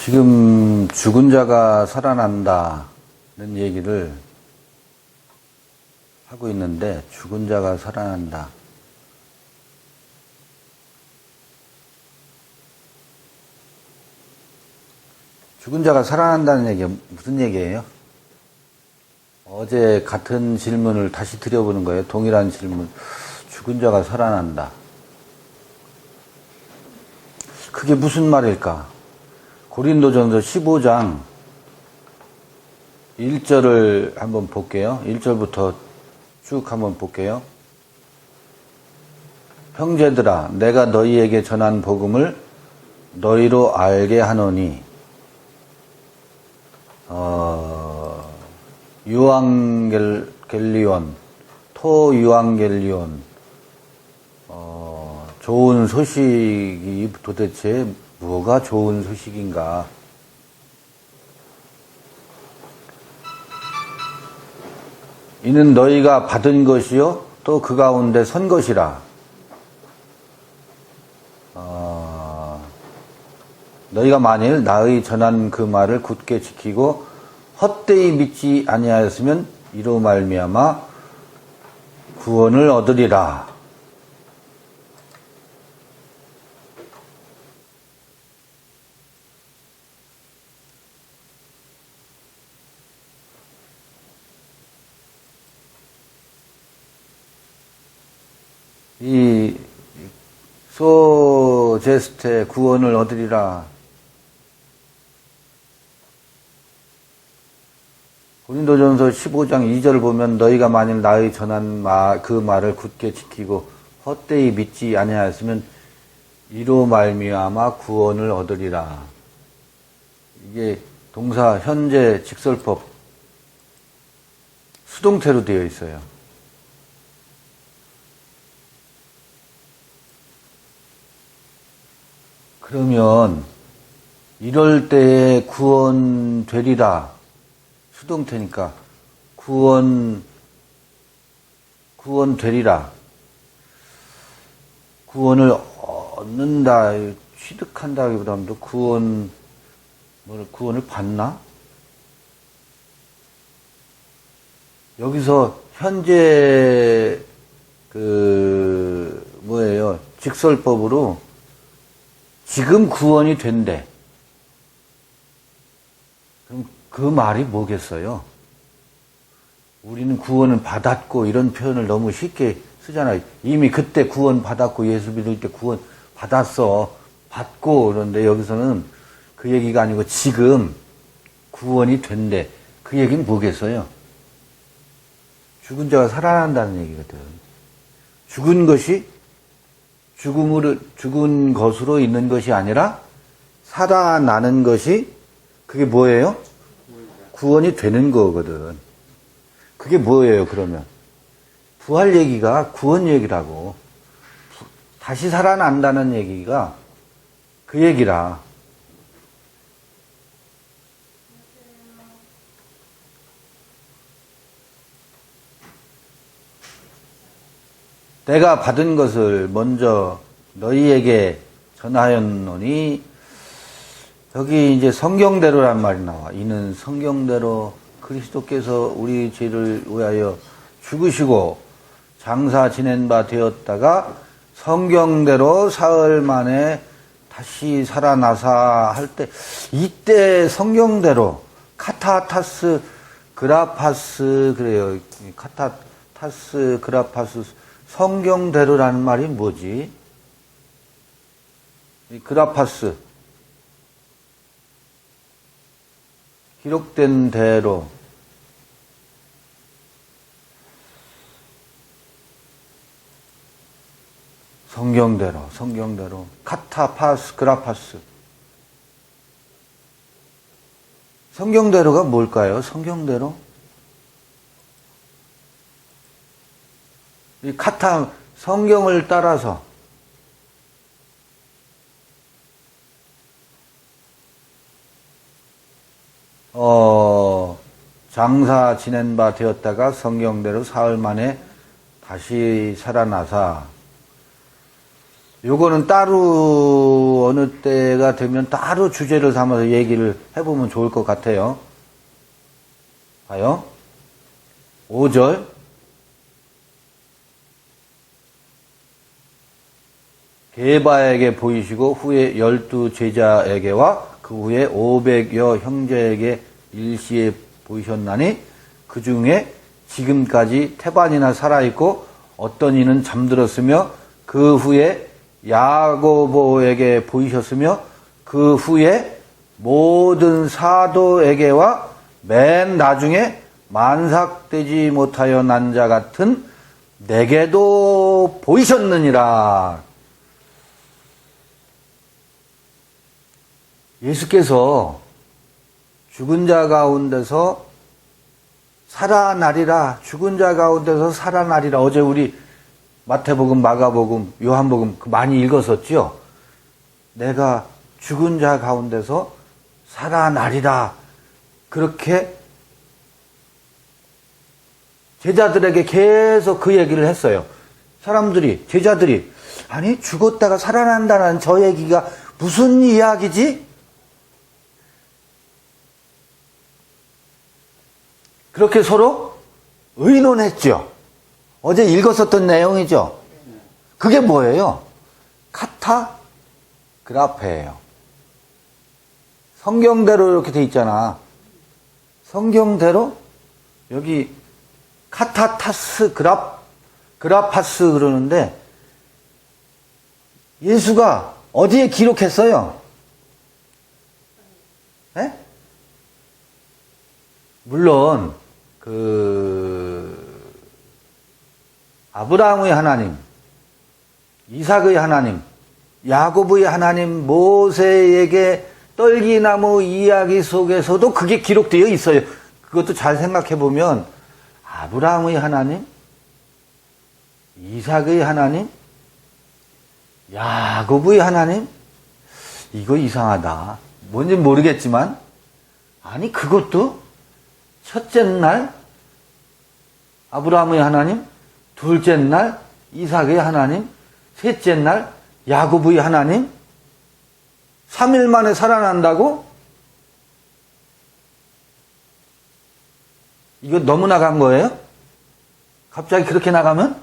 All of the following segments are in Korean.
지금 죽은 자가 살아난다는 얘기를 하고 있는데, 죽은 자가 살아난다. 죽은 자가 살아난다는 얘기가 무슨 얘기예요? 어제 같은 질문을 다시 드려보는 거예요. 동일한 질문. 죽은 자가 살아난다. 그게 무슨 말일까? 고린도전서 15장 1절을 한번 볼게요. 1절부터 쭉 한번 볼게요. 형제들아, 내가 너희에게 전한 복음을 너희로 알게 하노니 유앙겔리온, 토유앙겔리온, 좋은 소식이 도대체 뭐가 좋은 소식인가? 이는 너희가 받은 것이요 또 그 가운데 선 것이라. 너희가 만일 나의 전한 그 말을 굳게 지키고 헛되이 믿지 아니하였으면 이로 말미암아 구원을 얻으리라. 이 소제스테 구원을 얻으리라. 고린도전서 15장 2절을 보면 너희가 만일 나의 전한 그 말을 굳게 지키고 헛되이 믿지 아니하였으면 이로 말미암아 구원을 얻으리라. 이게 동사 현재 직설법 수동태로 되어 있어요. 그러면 이럴 때에 구원 되리라. 수동태니까 구원 되리라. 구원을 얻는다, 취득한다기보다도 구원을 받나? 여기서 현재 직설법으로 지금 구원이 된대. 그럼 그 말이 뭐겠어요? 우리는 구원을 받았고 이런 표현을 너무 쉽게 쓰잖아요. 이미 그때 구원 받았고 예수 믿을 때 구원 받았어. 받고 그런데 여기서는 그 얘기가 아니고 지금 구원이 된대. 그 얘기는 뭐겠어요? 죽은 자가 살아난다는 얘기거든. 죽은 것이 죽은 것으로 있는 것이 아니라 살아나는 것이 그게 뭐예요? 구원이 되는 거거든. 그게 뭐예요, 그러면? 부활 얘기가 구원 얘기라고. 다시 살아난다는 얘기가 그 얘기라. 내가 받은 것을 먼저 너희에게 전하였노니, 여기 이제 성경대로란 말이 나와. 이는 성경대로 그리스도께서 우리 죄를 위하여 죽으시고 장사 지낸 바 되었다가 성경대로 사흘 만에 다시 살아나사 할 때, 이때 성경대로 카타타스 그라파스 그래요. 카타타스 그라파스 성경대로라는 말이 뭐지? 이 그라파스 기록된 대로 성경대로 카타파스 그라파스 성경대로가 뭘까요? 성경대로? 이 성경을 따라서 장사 지낸 바 되었다가 성경대로 사흘 만에 다시 살아나사. 요거는 따로 어느 때가 되면 따로 주제를 삼아서 얘기를 해보면 좋을 것 같아요. 봐요. 5절. 게바에게 보이시고 후에 12 제자에게와 그 후에 500여 형제에게 일시에 보이셨나니 그 중에 지금까지 태반이나 살아있고 어떤 이는 잠들었으며 그 후에 야고보에게 보이셨으며 그 후에 모든 사도에게와 맨 나중에 만삭되지 못하여 난 자 같은 내게도 보이셨느니라. 예수께서 죽은 자 가운데서 살아나리라. 죽은 자 가운데서 살아나리라. 어제 우리 마태복음, 마가복음, 요한복음 많이 읽었었죠. 내가 죽은 자 가운데서 살아나리라. 그렇게 제자들에게 계속 그 얘기를 했어요. 제자들이 아니 죽었다가 살아난다는 저 얘기가 무슨 이야기지? 그렇게 서로 의논했죠. 어제 읽었었던 내용이죠. 그게 뭐예요? 카타그라페예요. 성경대로 이렇게 돼 있잖아. 성경대로 여기 카타타스 그라파스 그러는데 예수가 어디에 기록했어요? 네? 물론 아브라함의 하나님, 이삭의 하나님, 야곱의 하나님, 모세에게 떨기나무 이야기 속에서도 그게 기록되어 있어요. 그것도 잘 생각해 보면 아브라함의 하나님, 이삭의 하나님, 야곱의 하나님, 이거 이상하다. 뭔지 모르겠지만, 아니 그것도 첫째 날 아브라함의 하나님, 둘째 날 이삭의 하나님, 셋째 날 야곱의 하나님, 3일 만에 살아난다고? 이거 너무 나간 거예요? 갑자기 그렇게 나가면?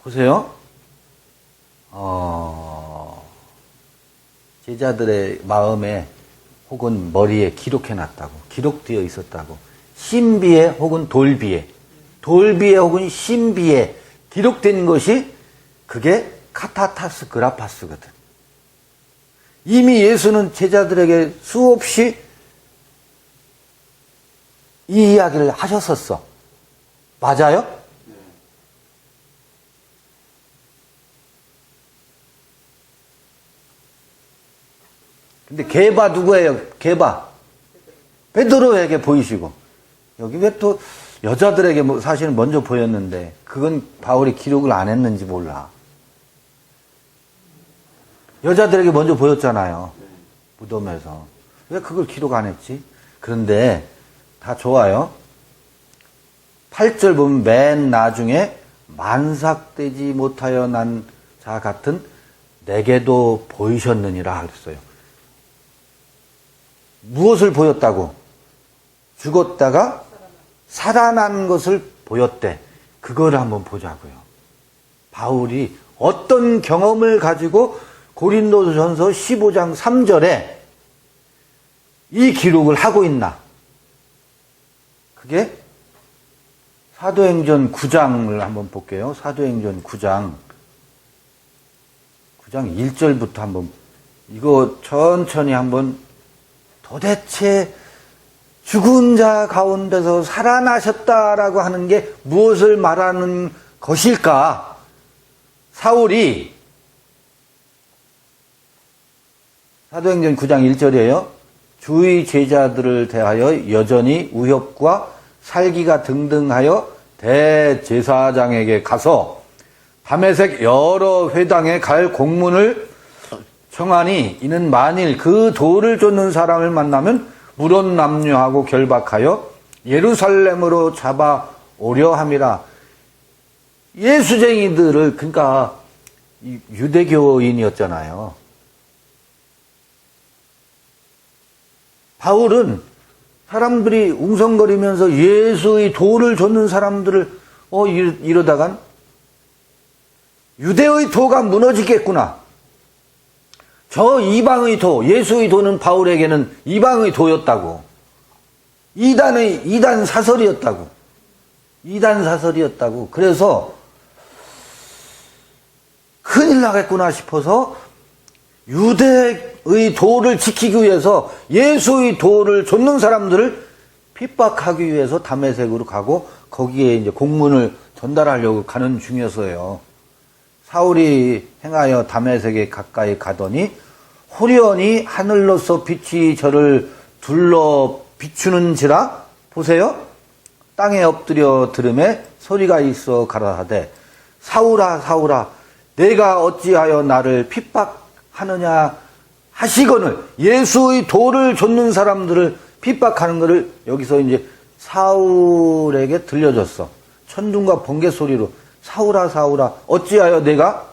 보세요. 제자들의 마음에 혹은 머리에 기록해놨다고, 기록되어 있었다고. 신비에 혹은 돌비에 혹은 신비에 기록된 것이 그게 카타타스 그라파스거든. 이미 예수는 제자들에게 수없이 이 이야기를 하셨었어. 맞아요? 근데 게바 누구예요? 게바. 베드로에게 보이시고. 여기 왜 또 여자들에게 사실은 먼저 보였는데 그건 바울이 기록을 안 했는지 몰라. 여자들에게 먼저 보였잖아요. 무덤에서. 왜 그걸 기록 안 했지? 그런데 다 좋아요. 8절 보면 맨 나중에 만삭되지 못하여 난 자 같은 내게도 보이셨느니라 그랬어요. 무엇을 보였다고? 죽었다가 살아난 것을 보였대. 그거를 한번 보자고요. 바울이 어떤 경험을 가지고 고린도전서 15장 3절에 이 기록을 하고 있나? 그게 사도행전 9장을 한번 볼게요. 사도행전 9장 1절부터 한번 이거 천천히 한번 도대체 죽은 자 가운데서 살아나셨다라고 하는 게 무엇을 말하는 것일까? 사울이 사도행전 9장 1절이에요. 주의 제자들을 대하여 여전히 우협과 살기가 등등하여 대제사장에게 가서 다메섹 여러 회당에 갈 공문을 청하니 이는 만일 그 돌을 쫓는 사람을 만나면 물론 남녀하고 결박하여 예루살렘으로 잡아오려 함이라. 예수쟁이들을, 그러니까 유대교인이었잖아요. 바울은 사람들이 웅성거리면서 예수의 도를 좇는 사람들을 이러다간 유대의 도가 무너지겠구나. 저 이방의 도, 예수의 도는 바울에게는 이방의 도였다고. 이단 사설이었다고. 이단 사설이었다고. 그래서 큰일 나겠구나 싶어서 유대의 도를 지키기 위해서 예수의 도를 좇는 사람들을 핍박하기 위해서 다메섹으로 가고 거기에 이제 공문을 전달하려고 가는 중이었어요. 사울이 행하여 다메섹에 가까이 가더니 호련히 하늘로서 빛이 저를 둘러 비추는지라. 보세요. 땅에 엎드려 들음에 소리가 있어 가라사대 사울아 사울아 내가 어찌하여 나를 핍박하느냐 하시거늘. 예수의 도를 좇는 사람들을 핍박하는 것을 여기서 이제 사울에게 들려줬어. 천둥과 번개 소리로 사울아 사울아 어찌하여 내가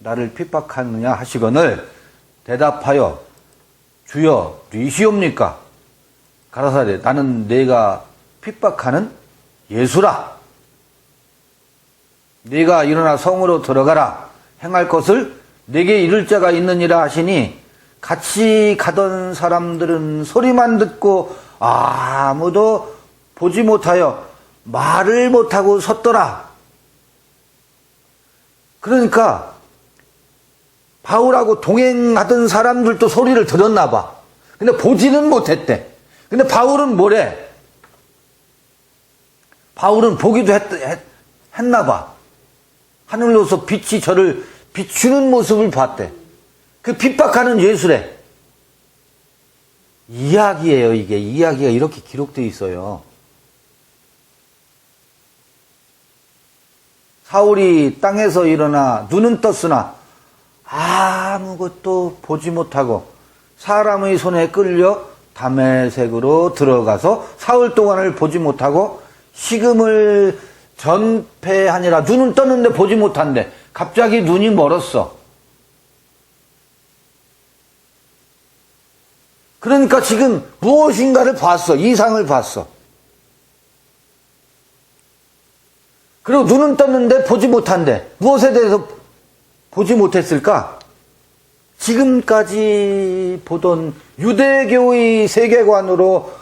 나를 핍박하느냐 하시거늘. 대답하여 주여 누구시옵니까? 가라사대 나는 내가 핍박하는 예수라. 네가 일어나 성으로 들어가라. 행할 것을 내게 이를 자가 있느니라 하시니 같이 가던 사람들은 소리만 듣고 아무도 보지 못하여 말을 못하고 섰더라. 그러니까 바울하고 동행하던 사람들도 소리를 들었나 봐. 근데 보지는 못했대. 근데 바울은 뭐래? 바울은 보기도 했나 봐. 하늘로서 빛이 저를 비추는 모습을 봤대. 그 핍박하는 예수래. 이야기예요, 이게. 이야기가 이렇게 기록되어 있어요. 사울이 땅에서 일어나 눈은 떴으나 아무것도 보지 못하고 사람의 손에 끌려 다메섹으로 들어가서 사흘 동안을 보지 못하고 식음을 전폐하니라. 눈은 떴는데 보지 못한대. 갑자기 눈이 멀었어. 그러니까 지금 무엇인가를 봤어. 이상을 봤어. 그리고 눈은 떴는데 보지 못한대. 무엇에 대해서 보지 못했을까? 지금까지 보던 유대교의 세계관으로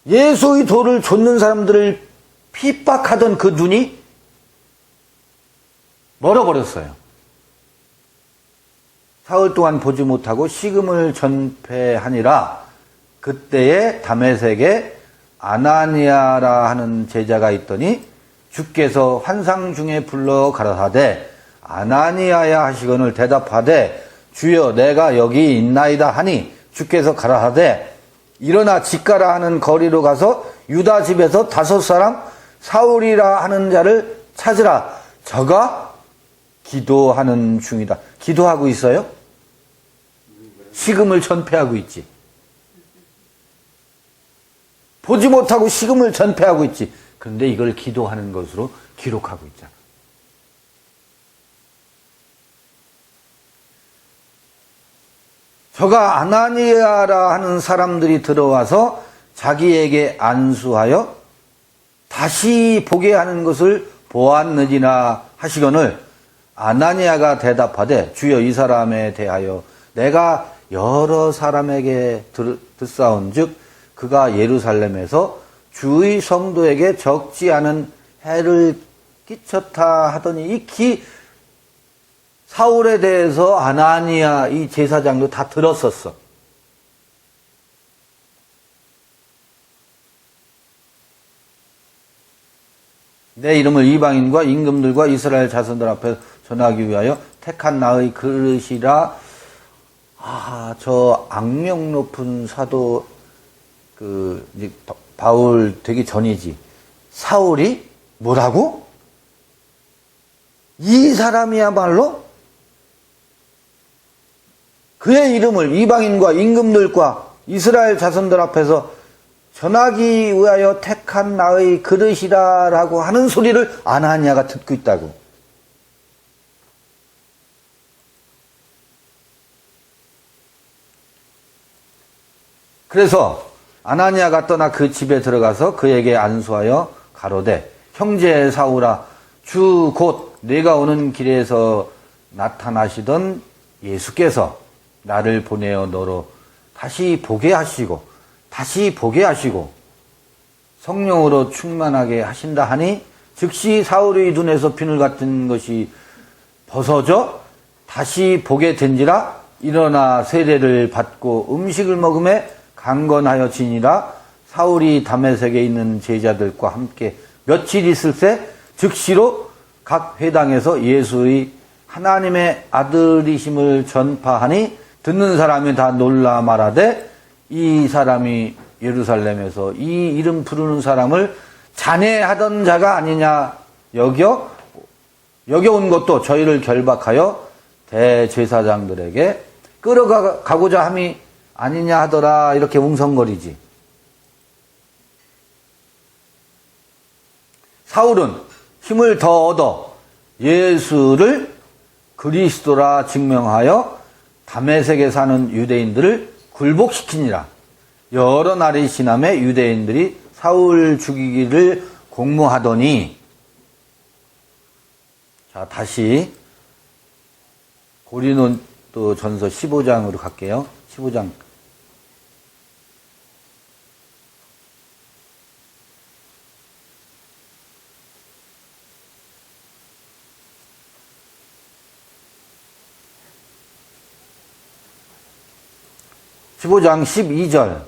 예수의 도를 좇는 사람들을 핍박하던 그 눈이 멀어버렸어요. 사흘 동안 보지 못하고 식음을 전폐하니라. 그때에 다메섹에 아나니아라 하는 제자가 있더니 주께서 환상 중에 불러 가라사대 아나니아야 하시거늘. 대답하되 주여 내가 여기 있나이다 하니 주께서 가라사대 일어나 집가라 하는 거리로 가서 유다 집에서 5사람 사울이라 하는 자를 찾으라. 저가 기도하는 중이다. 기도하고 있어요? 식음을 전폐하고 있지. 보지 못하고 식음을 전폐하고 있지. 그런데 이걸 기도하는 것으로 기록하고 있잖아. 저가 아나니아라 하는 사람들이 들어와서 자기에게 안수하여 다시 보게 하는 것을 보았느니라 하시거늘. 아나니아가 대답하되 주여 이 사람에 대하여 내가 여러 사람에게 듣사온즉 그가 예루살렘에서 주의 성도에게 적지 않은 해를 끼쳤다 하더니 사울에 대해서 아나니아 이 제사장도 다 들었었어. 내 이름을 이방인과 임금들과 이스라엘 자손들 앞에 전하기 위하여 택한 나의 그릇이라. 저 악명 높은 사도 이제 바울 되기 전이지. 사울이 뭐라고? 이 사람이야말로 그의 이름을 이방인과 임금들과 이스라엘 자손들 앞에서 전하기 위하여 택한 나의 그릇이라라고 하는 소리를 아나니아가 듣고 있다고. 그래서 아나니아가 떠나 그 집에 들어가서 그에게 안수하여 가로되 형제 사울아 주 곧 내가 오는 길에서 나타나시던 예수께서 나를 보내어 너로 다시 보게 하시고 성령으로 충만하게 하신다 하니 즉시 사울의 눈에서 비늘 같은 것이 벗어져 다시 보게 된지라 일어나 세례를 받고 음식을 먹음에 강건하여 지니라. 사울이 다메섹에 있는 제자들과 함께 며칠 있을 때 즉시로 각 회당에서 예수의 하나님의 아들이심을 전파하니 듣는 사람이 다 놀라 말하되 이 사람이 예루살렘에서 이 이름 부르는 사람을 잔해하던 자가 아니냐 여겨온 것도 저희를 결박하여 대제사장들에게 끌어가고자 함이 아니냐 하더라. 이렇게 웅성거리지. 사울은 힘을 더 얻어 예수를 그리스도라 증명하여 다메섹에 사는 유대인들을 굴복시키니라. 여러 날이 지남에 유대인들이 사울 죽이기를 공모하더니, 자, 다시 고린도 전서 15장으로 갈게요. 15장. 15장 12절.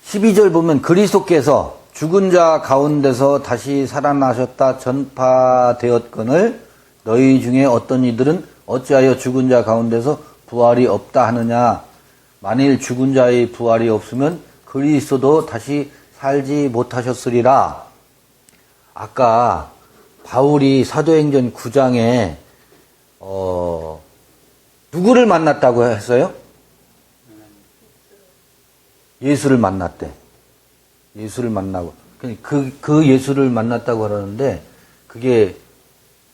(12절) 보면 그리스도께서 죽은 자 가운데서 다시 살아나셨다 전파되었거늘 너희 중에 어떤 이들은 어찌하여 죽은 자 가운데서 부활이 없다 하느냐. 만일 죽은 자의 부활이 없으면 그리스도도 다시 살지 못하셨으리라. 아까 바울이 사도행전 9장에 누구를 만났다고 했어요? 예수를 만났대. 예수를 만나고 그 예수를 만났다고 하는데 그게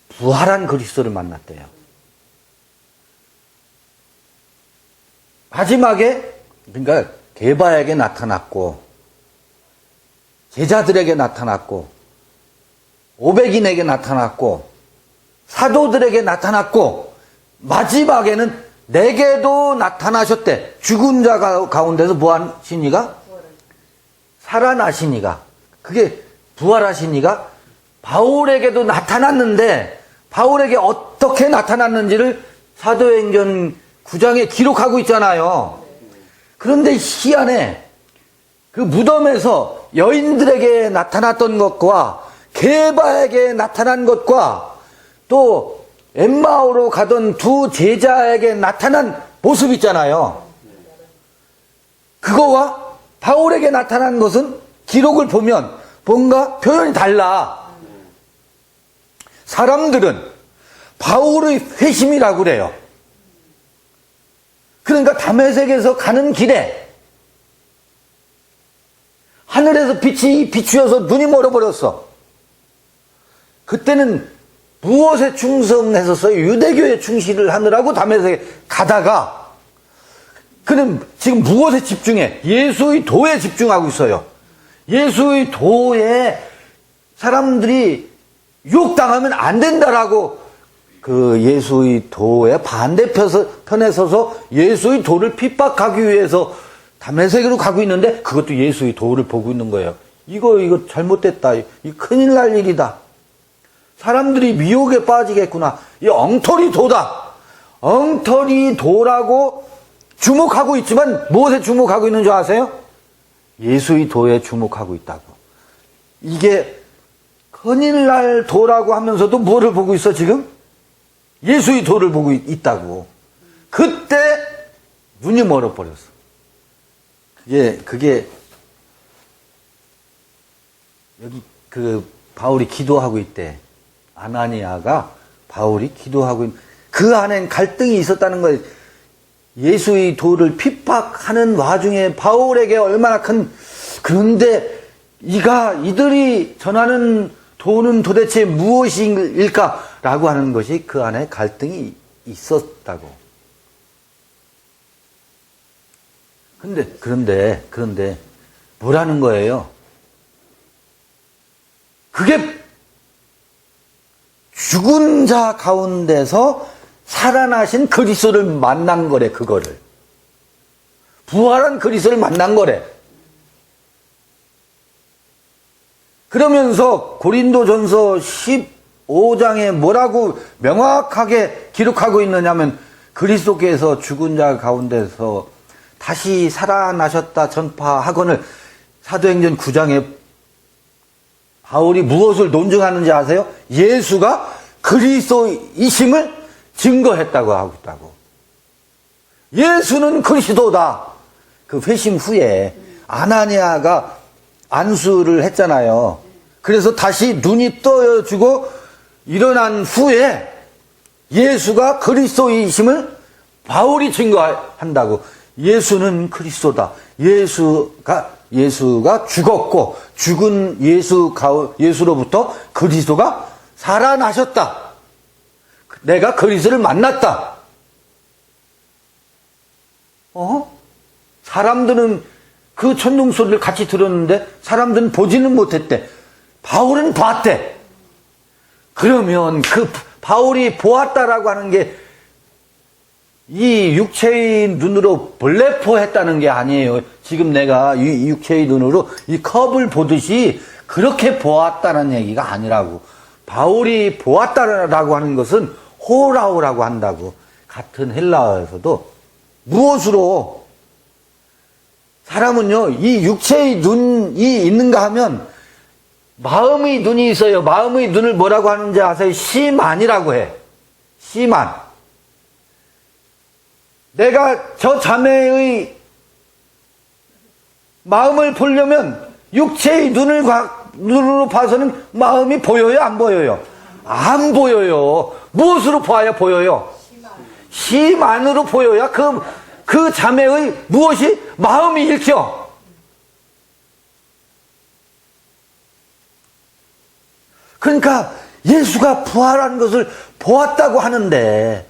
부활한 그리스도를 만났대요. 마지막에 그러니까 게바에게 나타났고 제자들에게 나타났고 500인에게 나타났고 사도들에게 나타났고 마지막에는 내게도 나타나셨대. 죽은 자 가운데서 뭐하신 이가? 살아나신 이가. 그게 부활하신 이가 바울에게도 나타났는데 바울에게 어떻게 나타났는지를 사도행전 9장에 기록하고 있잖아요. 그런데 희한해. 그 무덤에서 여인들에게 나타났던 것과 게바에게 나타난 것과 또 엠마오로 가던 두 제자에게 나타난 모습 있잖아요. 그거와 바울에게 나타난 것은 기록을 보면 뭔가 표현이 달라. 사람들은 바울의 회심이라고 그래요. 그러니까 다메섹에서 가는 길에 하늘에서 빛이 비추어서 눈이 멀어버렸어. 그때는 무엇에 충성했었어요? 유대교에 충실을 하느라고 다메섹에 가다가 그는 지금 무엇에 집중해? 예수의 도에 집중하고 있어요. 예수의 도에 사람들이 유혹당하면 안 된다라고 그 예수의 도의 반대편에 서서 예수의 도를 핍박하기 위해서 다메섹으로 가고 있는데 그것도 예수의 도를 보고 있는 거예요. 이거 잘못됐다. 이 큰일 날 일이다. 사람들이 미혹에 빠지겠구나. 이 엉터리 도다. 엉터리 도라고 주목하고 있지만 무엇에 주목하고 있는 줄 아세요? 예수의 도에 주목하고 있다고. 이게 큰일 날 도라고 하면서도 뭐를 보고 있어 지금? 예수의 도를 보고 있다고. 그때 눈이 멀어버렸어. 그게 여기 바울이 기도하고 있대. 아나니아가 바울이 기도하고 그 안엔 갈등이 있었다는 거예요. 예수의 도를 핍박하는 와중에 바울에게 얼마나 그런데 이들이 전하는 도는 도대체 무엇일까라고 하는 것이 그 안에 갈등이 있었다고. 그런데 뭐라는 거예요? 그게 죽은 자 가운데서 살아나신 그리스도를 만난 거래, 그거를. 부활한 그리스도를 만난 거래. 그러면서 고린도전서 15장에 뭐라고 명확하게 기록하고 있느냐면 그리스도께서 죽은 자 가운데서 다시 살아나셨다 전파하거늘 사도행전 9장에 바울이 무엇을 논증하는지 아세요? 예수가 그리스도이심을 증거했다고 하고 있다고. 예수는 그리스도다. 그 회심 후에 아나니아가 안수를 했잖아요. 그래서 다시 눈이 떠져주고 일어난 후에 예수가 그리스도이심을 바울이 증거한다고. 예수는 그리스도다. 예수가 죽었고 죽은 예수로부터 그리스도가 살아나셨다. 내가 그리스도를 만났다. 사람들은 그 천둥 소리를 같이 들었는데 사람들은 보지는 못했대. 바울은 봤대. 그러면 그 바울이 보았다라고 하는 게 이 육체의 눈으로 볼레포했다는 게 아니에요. 지금 내가 이 육체의 눈으로 이 컵을 보듯이 그렇게 보았다는 얘기가 아니라고. 바울이 보았다라고 하는 것은 호라우라고 한다고. 같은 헬라어에서도 무엇으로 사람은요 이 육체의 눈이 있는가 하면 마음의 눈이 있어요. 마음의 눈을 뭐라고 하는지 아세요? 시만이라고 해. 시만. 내가 저 자매의 마음을 보려면 육체의 눈으로 봐서는 마음이 보여요? 안 보여요? 안 보여요. 무엇으로 봐야 보여요? 시만으로 보여야 그 자매의 무엇이? 마음이 읽혀. 그러니까 예수가 부활한 것을 보았다고 하는데,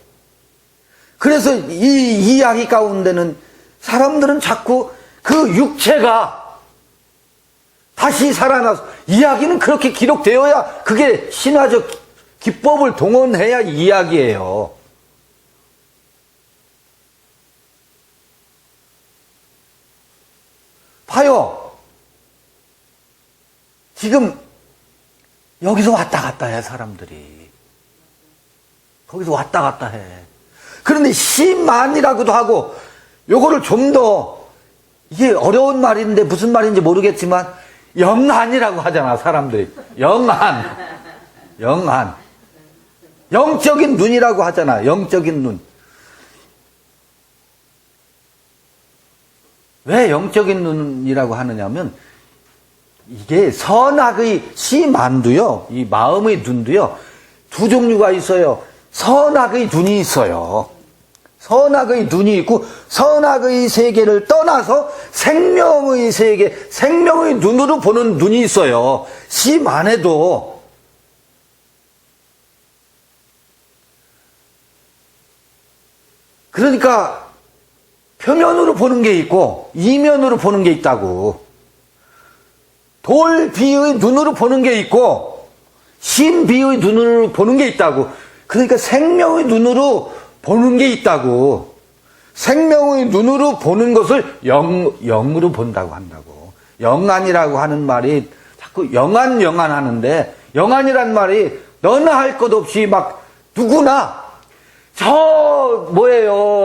그래서 이 이야기 가운데는 사람들은 자꾸 그 육체가 다시 살아나서, 이야기는 그렇게 기록되어야 그게 신화적 기법을 동원해야 이야기예요. 봐요. 지금 여기서 왔다 갔다 해, 사람들이. 거기서 왔다 갔다 해. 그런데 시만이라고도 하고, 요거를 좀 더, 이게 어려운 말인데 무슨 말인지 모르겠지만, 영안이라고 하잖아, 사람들이. 영안. 영적인 눈이라고 하잖아, 영적인 눈. 왜 영적인 눈이라고 하느냐면, 이게 선악의 시만도요, 이 마음의 눈도요, 두 종류가 있어요. 선악의 눈이 있어요. 선악의 눈이 있고, 선악의 세계를 떠나서 생명의 세계, 생명의 눈으로 보는 눈이 있어요. 시만에도. 그러니까 표면으로 보는 게 있고 이면으로 보는 게 있다고. 돌비의 눈으로 보는 게 있고 신비의 눈으로 보는 게 있다고. 그러니까 생명의 눈으로 보는 게 있다고. 생명의 눈으로 보는 것을 영으로 본다고 한다고. 영안이라고 하는 말이 자꾸 영안 하는데, 영안이란 말이 너나 할 것 없이 막 누구나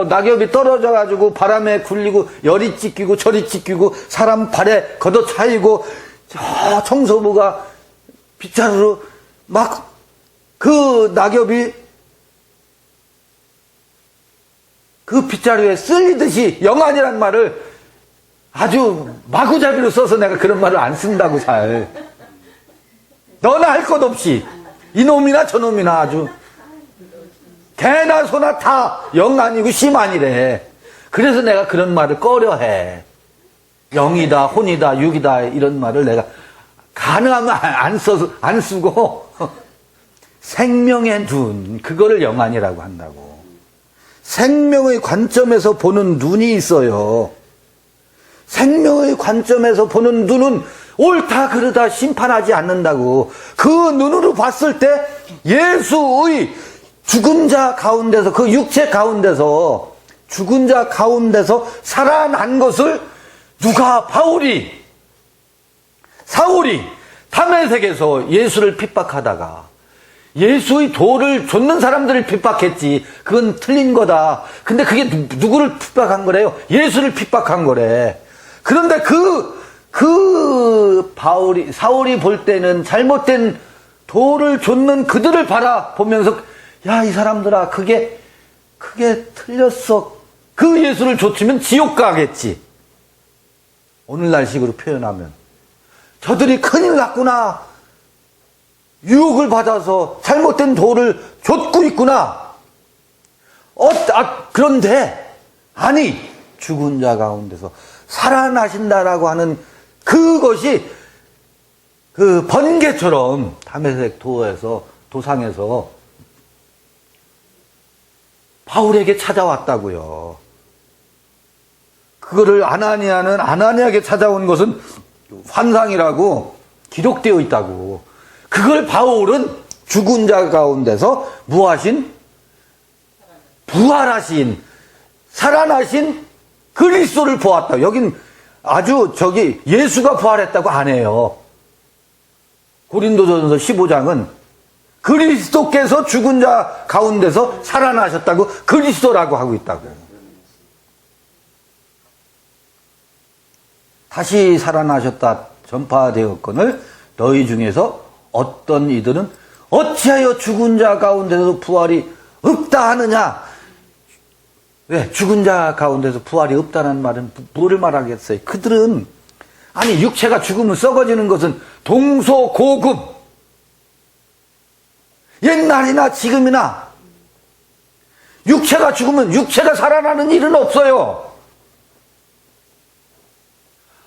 낙엽이 떨어져가지고 바람에 굴리고 열이 찢기고 저리 찢기고 사람 발에 걷어차이고 저 청소부가 빗자루로 막 그 낙엽이 그 빗자루에 쓸리듯이 영안이란 말을 아주 마구잡이로 써서 내가 그런 말을 안 쓴다고 잘. 너나 할 것 없이 이놈이나 저놈이나 아주 개나 소나 다 영 아니고 심 아니래. 그래서 내가 그런 말을 꺼려해. 영이다, 혼이다, 육이다 이런 말을 내가 가능하면 안 쓰고 생명의 눈, 그거를 영안이라고 한다고. 생명의 관점에서 보는 눈이 있어요. 생명의 관점에서 보는 눈은 옳다 그르다 심판하지 않는다고. 그 눈으로 봤을 때 예수의 죽은 자 가운데서, 그 육체 가운데서, 죽은 자 가운데서 살아난 것을 누가, 사울이 다메섹에서 예수를 핍박하다가 예수의 도를 좇는 사람들을 pit박했지. 그건 틀린 거다. 근데 그게 누구를 핍박한 거래요? 예수를 핍박한 거래. 그런데 사울이 볼 때는 잘못된 도를 좇는 그들을 바라보면서, 야, 이 사람들아, 그게 틀렸어. 그 예수를 좇으면 지옥 가겠지. 오늘날식으로 표현하면. 저들이 큰일 났구나. 유혹을 받아서 잘못된 도를 좇고 있구나. 그런데, 아니, 죽은 자 가운데서 살아나신다라고 하는 그것이 그 번개처럼 다메섹 도상에서 바울에게 찾아왔다고요. 그거를 아나니아에게 찾아온 것은 환상이라고 기록되어 있다고. 그걸 바울은 죽은 자 가운데서 부활하신, 살아나신 그리스도를 보았다. 여긴 아주 예수가 부활했다고 안 해요. 고린도전서 15장은 그리스도께서 죽은 자 가운데서 살아나셨다고 그리스도라고 하고 있다고. 다시 살아나셨다 전파되었거늘 너희 중에서 어떤 이들은 어찌하여 죽은 자 가운데서 부활이 없다 하느냐. 왜? 죽은 자 가운데서 부활이 없다는 말은 뭐를 말하겠어요? 그들은, 아니, 육체가 죽으면 썩어지는 것은 동서고금. 옛날이나 지금이나 육체가 죽으면 육체가 살아나는 일은 없어요.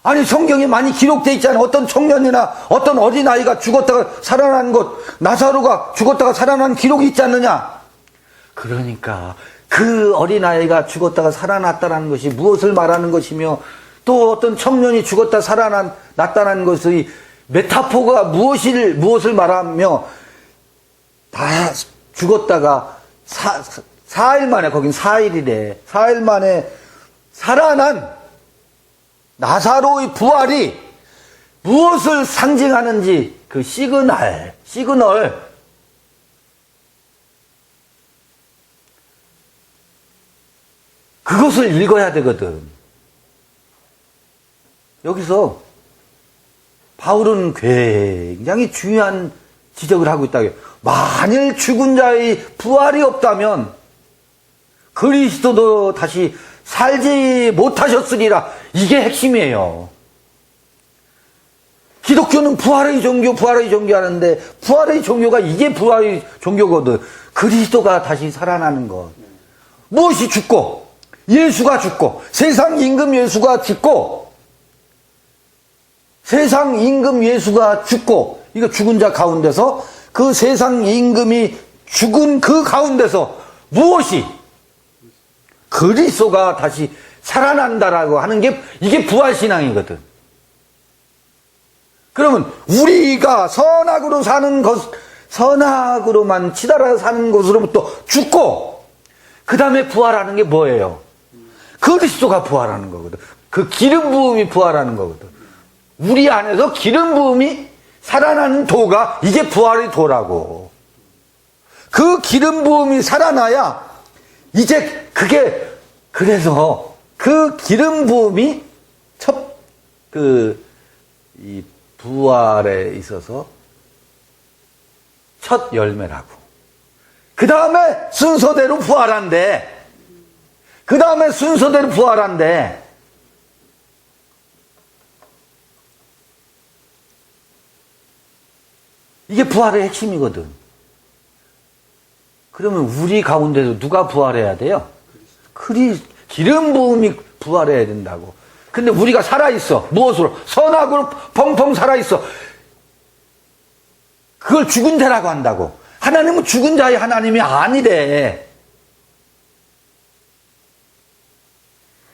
아니, 성경에 많이 기록되어 있잖아요. 어떤 청년이나 어떤 어린아이가 죽었다가 살아난 것, 나사로가 죽었다가 살아난 기록이 있지 않느냐. 그러니까 그 어린아이가 죽었다가 살아났다는 것이 무엇을 말하는 것이며, 또 어떤 청년이 죽었다 살아났다는 것의 메타포가 무엇을 말하며, 다 죽었다가 4일 만에, 거긴 4일이래. 4일 만에 살아난 나사로의 부활이 무엇을 상징하는지 그 시그널, 그것을 읽어야 되거든. 여기서 바울은 굉장히 중요한 지적을 하고 있다고요. 만일 죽은 자의 부활이 없다면 그리스도도 다시 살지 못하셨으리라. 이게 핵심이에요. 기독교는 부활의 종교 하는데, 부활의 종교가 이게 부활의 종교거든. 그리스도가 다시 살아나는 것. 무엇이 죽고, 예수가 죽고, 세상 임금 예수가 죽고, 이거 죽은 자 가운데서, 그 세상 임금이 죽은 그 가운데서 무엇이 그리스도가 다시 살아난다라고 하는 게, 이게 부활신앙이거든. 그러면 우리가 선악으로 사는 것, 선악으로만 치달아 사는 것으로부터 죽고, 그 다음에 부활하는 게 뭐예요? 그리스도가 부활하는 거거든. 그 기름 부음이 부활하는 거거든. 우리 안에서 기름 부음이 살아나는 도가, 이게 부활의 도라고. 그 기름 부음이 살아나야 이제 그래서 그 기름 부음이 이 부활에 있어서 첫 열매라고. 그 다음에 순서대로 부활한대. 이게 부활의 핵심이거든. 그러면 우리 가운데도 누가 부활해야 돼요? 기름 부음이 부활해야 된다고. 근데 우리가 살아있어. 무엇으로? 선악으로 펑펑 살아있어. 그걸 죽은 자라고 한다고. 하나님은 죽은 자의 하나님이 아니래.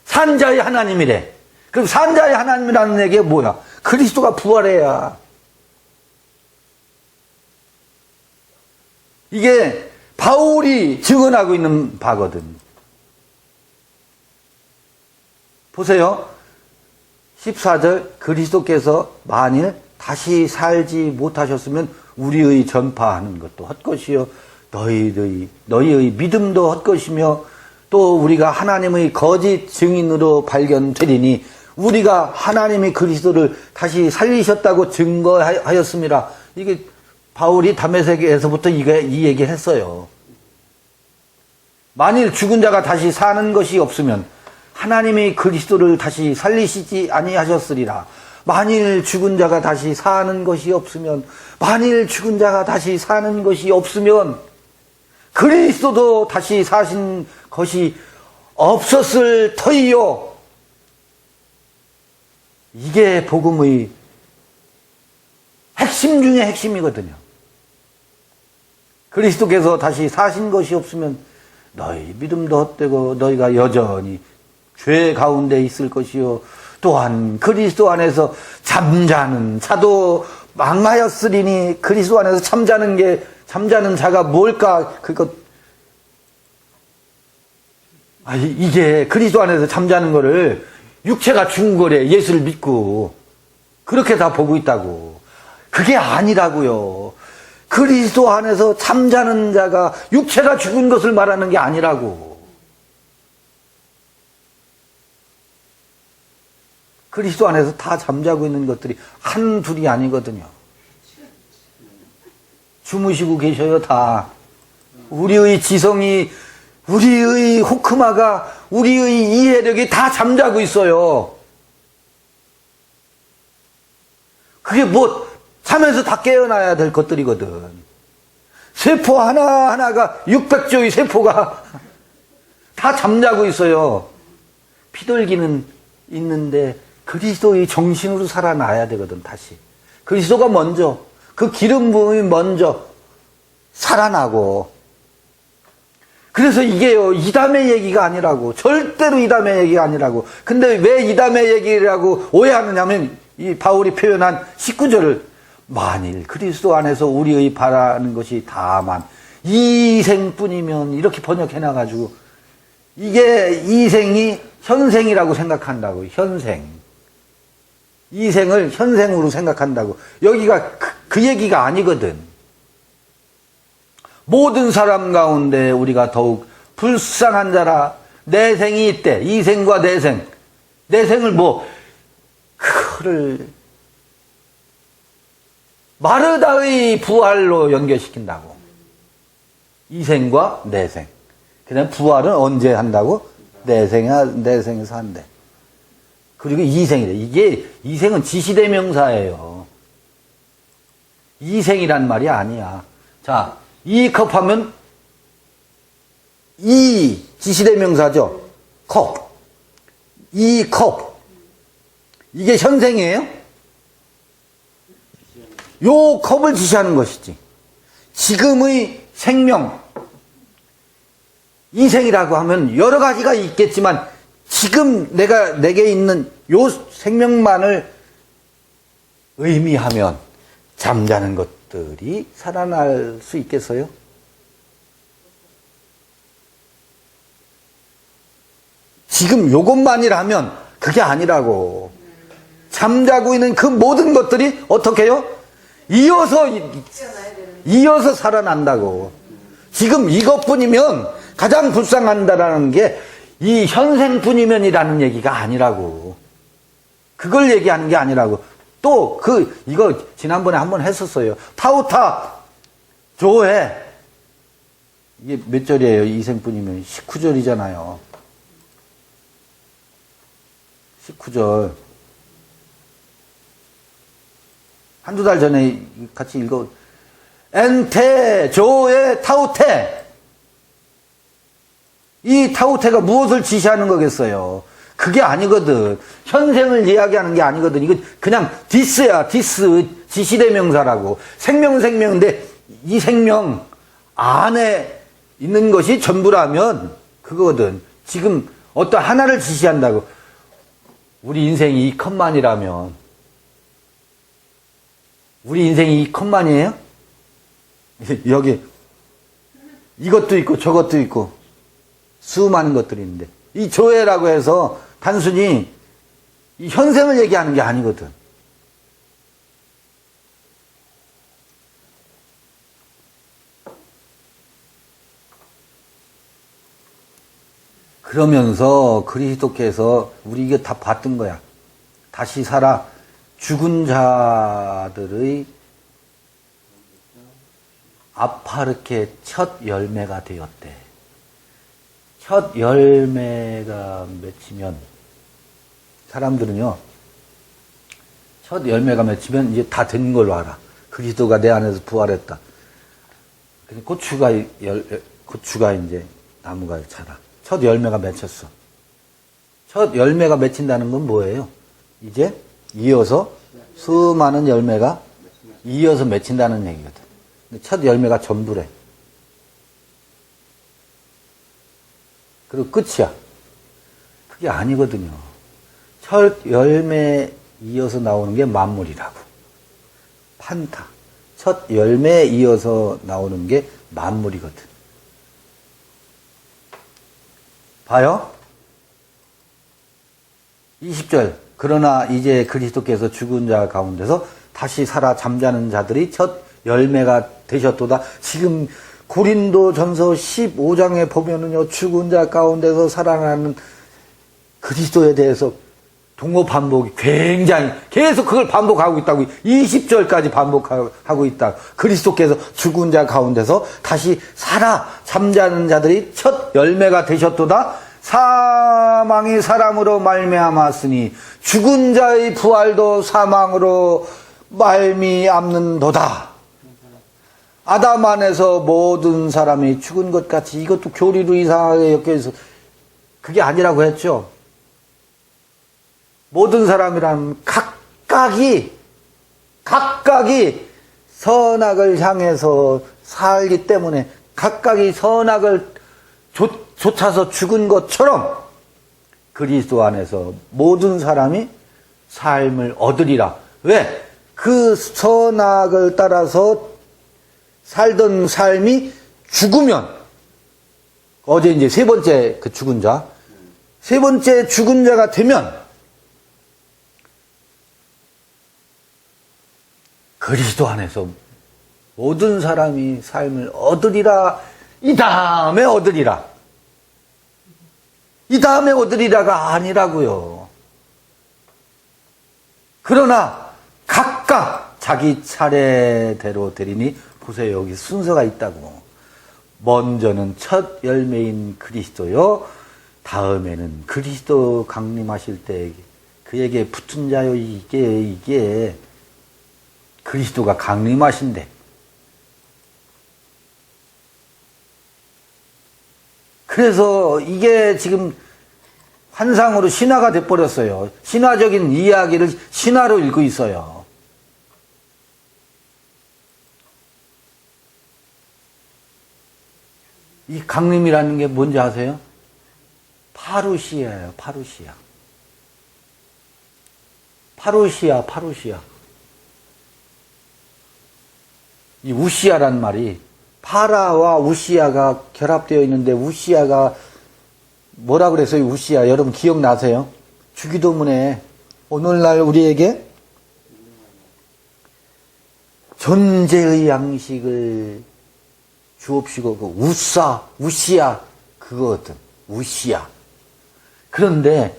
산 자의 하나님이래. 그럼 산 자의 하나님이라는 얘기가 뭐야? 그리스도가 부활해야. 이게 바울이 증언하고 있는 바거든. 보세요. 14절, 그리스도께서 만일 다시 살지 못하셨으면 우리의 전파하는 것도 헛것이요 너희의 믿음도 헛것이며 또 우리가 하나님의 거짓 증인으로 발견되리니 우리가 하나님이 그리스도를 다시 살리셨다고 증거하였습니다. 이게 바울이 다메섹에서부터 이 얘기를 했어요. 만일 죽은 자가 다시 사는 것이 없으면 하나님이 그리스도를 다시 살리시지 아니하셨으리라. 만일 죽은 자가 다시 사는 것이 없으면, 만일 죽은 자가 다시 사는 것이 없으면 그리스도도 다시 사신 것이 없었을 터이요. 이게 복음의 핵심 중에 핵심이거든요. 그리스도께서 다시 사신 것이 없으면 너희 믿음도 헛되고 너희가 여전히 죄 가운데 있을 것이요. 또한 그리스도 안에서 잠자는 자도 망하였으리니 그리스도 안에서 잠자는 자가 뭘까? 이게 그리스도 안에서 잠자는 거를 육체가 죽은 거래. 예수를 믿고. 그렇게 다 보고 있다고. 그게 아니라고요. 그리스도 안에서 잠자는 자가 육체가 죽은 것을 말하는 게 아니라고. 그리스도 안에서 다 잠자고 있는 것들이 한둘이 아니거든요. 주무시고 계셔요, 다. 우리의 지성이, 우리의 호크마가, 우리의 이해력이 다 잠자고 있어요. 그게 자면서 다 깨어나야 될 것들이거든. 세포 하나하나가 600조의 세포가 다 잠자고 있어요. 피돌기는 있는데 그리스도의 정신으로 살아나야 되거든. 다시 그리스도가 먼저, 그 기름 부음이 먼저 살아나고. 그래서 이게요, 이담의 얘기가 아니라고. 절대로 이담의 얘기가 아니라고. 근데 왜 이담의 얘기라고 오해하느냐면 이 바울이 표현한 19절을 만일 그리스도 안에서 우리의 바라는 것이 다만 이생뿐이면 이렇게 번역해놔가지고 이게 이생이 현생이라고 생각한다고. 현생. 이생을 현생으로 생각한다고. 여기가 그 얘기가 아니거든. 모든 사람 가운데 우리가 더욱 불쌍한 자라. 내생이 있대. 이생과 내생. 내생을 그를 마르다의 부활로 연결시킨다고. 이생과 내생. 그 다음에 부활은 언제 한다고? 내생에서 한대. 그리고 이생이래. 이게, 이생은 지시대명사예요. 이생이란 말이 아니야. 자, 이 컵 하면, 이 지시대명사죠. 컵. 이 컵. 이게 현생이에요? 요 컵을 지시하는 것이지. 지금의 생명, 이생이라고 하면 여러 가지가 있겠지만 지금 내게 있는 요 생명만을 의미하면 잠자는 것들이 살아날 수 있겠어요? 지금 요것만이라면 그게 아니라고. 잠자고 있는 그 모든 것들이 어떻게 해요? 이어서 살아난다고. 지금 이것뿐이면 가장 불쌍한다라는 게 이 현생뿐이면이라는 얘기가 아니라고. 그걸 얘기하는 게 아니라고. 또 이거 지난번에 한번 했었어요. 타우타 조회. 이게 몇 절이에요? 이생뿐이면 19절이잖아요. 19절. 한두 달 전에 같이 엔테, 조에, 타우테. 이 타우테가 무엇을 지시하는 거겠어요? 그게 아니거든. 현생을 이야기하는 게 아니거든. 이거 그냥 디스야, 디스. 지시대명사라고. 생명인데 이 생명 안에 있는 것이 전부라면 그거거든. 지금 어떤 하나를 지시한다고. 우리 인생이 2컷만이라면 우리 인생이 2컷만이에요? 여기 이것도 있고 저것도 있고 수많은 것들이 있는데 이 조회라고 해서 단순히 이 현생을 얘기하는 게 아니거든. 그러면서 그리스도께서 우리 이게 다 봤던 거야. 다시 살아 죽은 자들의 아파르케 첫 열매가 되었대. 첫 열매가 맺히면 사람들은요. 첫 열매가 맺히면 이제 다 된 걸로 알아. 그리스도가 내 안에서 부활했다. 고추가 이제 나무가 자라. 첫 열매가 맺혔어. 첫 열매가 맺힌다는 건 뭐예요? 이제 이어서 수많은 열매가 이어서 맺힌다는 얘기거든. 첫 열매가 전부래. 그리고 끝이야. 그게 아니거든요. 첫 열매 이어서 나오는 게 만물이라고. 판타. 첫 열매에 이어서 나오는 게 만물이거든. 봐요. 20절. 그러나 이제 그리스도께서 죽은 자 가운데서 다시 살아 잠자는 자들이 첫 열매가 되셨도다. 지금 고린도전서 15장에 보면은요, 죽은 자 가운데서 살아나는 그리스도에 대해서 동어 반복이 굉장히 계속 그걸 반복하고 있다고. 20절까지 반복하고 있다. 그리스도께서 죽은 자 가운데서 다시 살아 잠자는 자들이 첫 열매가 되셨도다. 사망이 사람으로 말미암았으니 죽은 자의 부활도 사망으로 말미암는도다. 아담 안에서 모든 사람이 죽은 것 같이. 이것도 교리로 이상하게 엮여서 그게 아니라고 했죠. 모든 사람이라면 각각이 선악을 향해서 살기 때문에 각각이 선악을 쫓아서 죽은 것처럼 그리스도 안에서 모든 사람이 삶을 얻으리라. 왜? 그 선악을 따라서 살던 삶이 죽으면, 어제 이제 세 번째 그 죽은 자, 세 번째 죽은 자가 되면 그리스도 안에서 모든 사람이 삶을 얻으리라. 이 다음에 얻으리라. 이 다음에 얻으리라가 아니라고요. 그러나 각각 자기 차례대로 되리니, 보세요. 여기 순서가 있다고. 먼저는 첫 열매인 그리스도요. 다음에는 그리스도 강림하실 때 그에게 붙은 자요. 이게 그리스도가 강림하신대. 그래서 이게 지금 환상으로 신화가 돼버렸어요. 신화적인 이야기를 신화로 읽고 있어요. 이 강림이라는 게 뭔지 아세요? 파루시아예요. 파루시아. 이 우시아란 말이 파라와 우시아가 결합되어 있는데, 우시아가 뭐라 그랬어요? 우시아 여러분 기억나세요? 주기도문에 오늘날 우리에게 존재의 양식을 주옵시고, 그 우시아 그거거든. 우시아. 그런데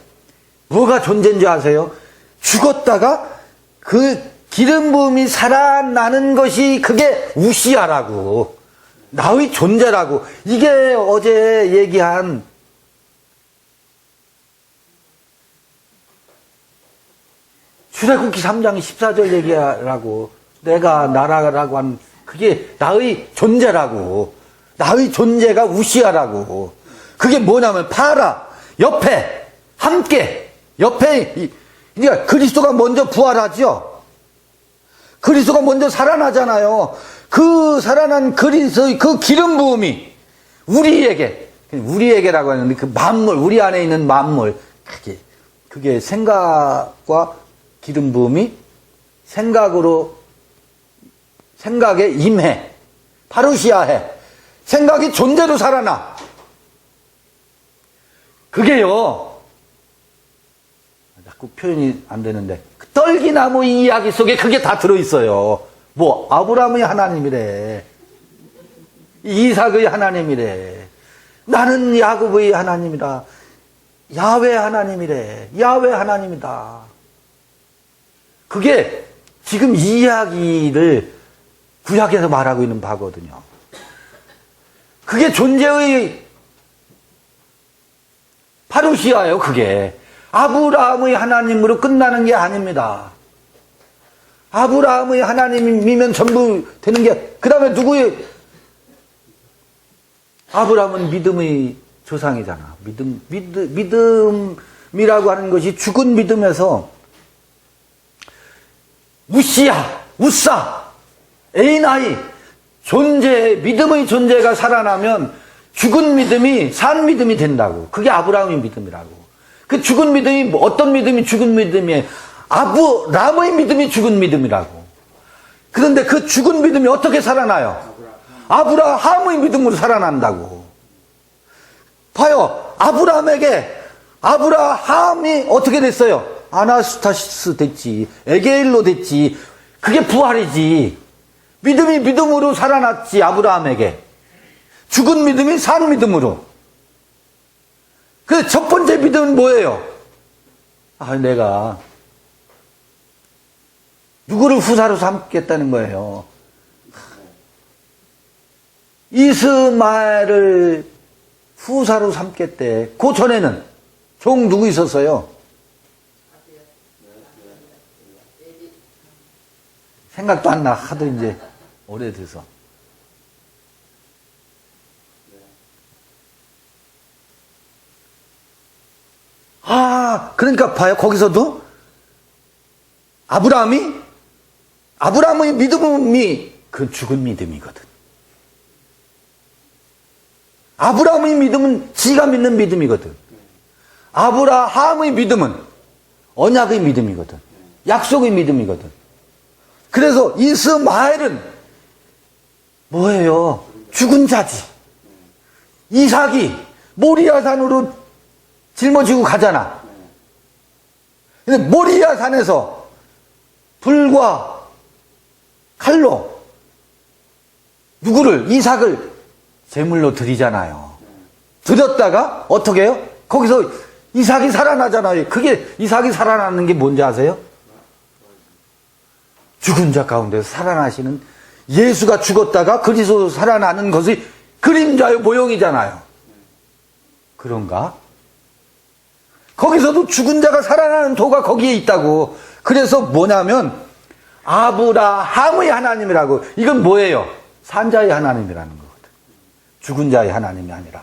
뭐가 존재인 줄 아세요? 죽었다가 그 기름 부음이 살아나는 것이 그게 우시아라고. 나의 존재라고. 이게 어제 얘기한 출애굽기 3장 14절 얘기라고. 내가 나라라고 한 그게 나의 존재라고. 나의 존재가 우시아라고. 그게 뭐냐면 파라, 옆에, 함께, 옆에, 그러니까 그리스도가 먼저 부활하죠. 그리스도가 먼저 살아나잖아요. 그 살아난 그리스도의 그 기름 부음이 우리에게라고 하는데 그 만물, 우리 안에 있는 만물, 그게 생각과 기름 부음이 생각에 임해, 파루시아해, 생각이 존재로 살아나. 그게요, 자꾸 표현이 안 되는데, 그 떨기나무 이야기 속에 그게 다 들어있어요. 뭐, 아브라함의 하나님이래. 이삭의 하나님이래. 나는 야곱의 하나님이다. 야훼 하나님이래. 야훼 하나님이다. 그게 지금 이 이야기를 구약에서 말하고 있는 바거든요. 그게 존재의 파루시아예요, 그게. 아브라함의 하나님으로 끝나는 게 아닙니다. 아브라함의 하나님이면 전부 되는 게, 그 다음에 누구의, 아브라함은 믿음의 조상이잖아. 믿음이라고 하는 것이 죽은 믿음에서 우사, 에이나이, 믿음의 존재가 살아나면 죽은 믿음이 산 믿음이 된다고. 그게 아브라함의 믿음이라고. 그 죽은 믿음이, 어떤 믿음이 죽은 믿음이에요? 아브라함의 믿음이 죽은 믿음이라고. 그런데 그 죽은 믿음이 어떻게 살아나요? 아브라함의 믿음으로 살아난다고. 봐요. 아브라함이 어떻게 됐어요? 아나스타시스 됐지. 에게일로 됐지. 그게 부활이지. 믿음이 믿음으로 살아났지, 아브라함에게. 죽은 믿음이 산 믿음으로. 그 첫 번째 믿음은 뭐예요? 내가 누구를 후사로 삼겠다는 거예요. 이스마엘을 후사로 삼겠대. 그 전에는 종 누구 있었어요? 생각도 안 나. 하도 이제 오래돼서. 그러니까 봐요. 거기서도 아브라함의 믿음이 그 죽은 믿음이거든. 아브라함의 믿음은 지가 믿는 믿음이거든. 아브라함의 믿음은 언약의 믿음이거든. 약속의 믿음이거든. 그래서 이스마엘은 뭐예요? 죽은 자지. 이삭이 모리아산으로 짊어지고 가잖아. 근데 모리아산에서 불과 칼로 이삭을 제물로 드리잖아요. 드렸다가 어떻게 해요? 거기서 이삭이 살아나잖아요. 그게 이삭이 살아나는 게 뭔지 아세요? 죽은 자 가운데서 살아나시는 예수가 죽었다가 그리스도 살아나는 것이 그림자의 모형이잖아요. 그런가? 거기서도 죽은 자가 살아나는 도가 거기에 있다고. 그래서 뭐냐면 아브라함의 하나님이라고. 이건 뭐예요? 산자의 하나님이라는 거거든. 죽은 자의 하나님이 아니라.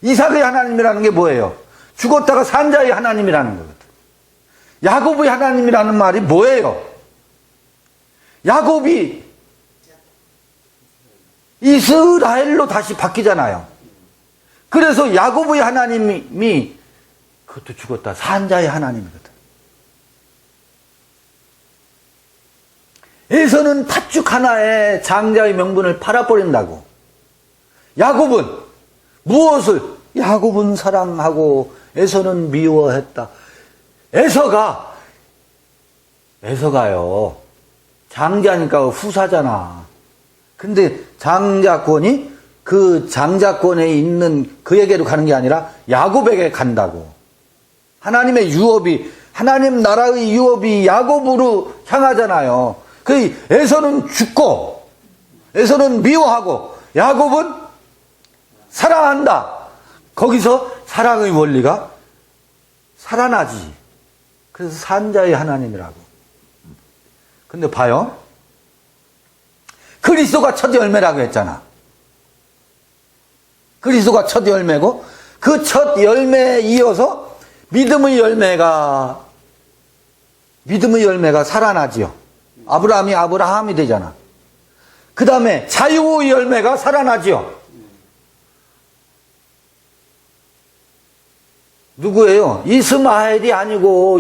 이삭의 하나님이라는 게 뭐예요? 죽었다가 산 자의 하나님이라는 거거든. 야곱의 하나님이라는 말이 뭐예요? 야곱이 이스라엘로 다시 바뀌잖아요. 그래서 야곱의 하나님이 그것도 죽었다. 산 자의 하나님이거든. 에서는 팥죽 하나에 장자의 명분을 팔아버린다고. 야곱은 무엇을? 야곱은 사랑하고 에서는 미워했다. 에서가요. 장자니까 후사잖아. 근데 장자권이 그 장자권에 있는 그에게로 가는 게 아니라 야곱에게 간다고. 하나님의 유업이, 하나님 나라의 유업이 야곱으로 향하잖아요. 그 에서는 죽고, 에서는 미워하고, 야곱은 사랑한다. 거기서 사랑의 원리가 살아나지. 그래서 산자의 하나님이라고. 근데 봐요. 그 그리스도가 첫 열매라고 했잖아. 그리스도가 첫 열매고 그 첫 열매에 이어서 믿음의 열매가 살아나지요. 아브라함이 아브라함이 되잖아. 그 다음에 자유의 열매가 살아나지요. 누구예요? 이스마엘이 아니고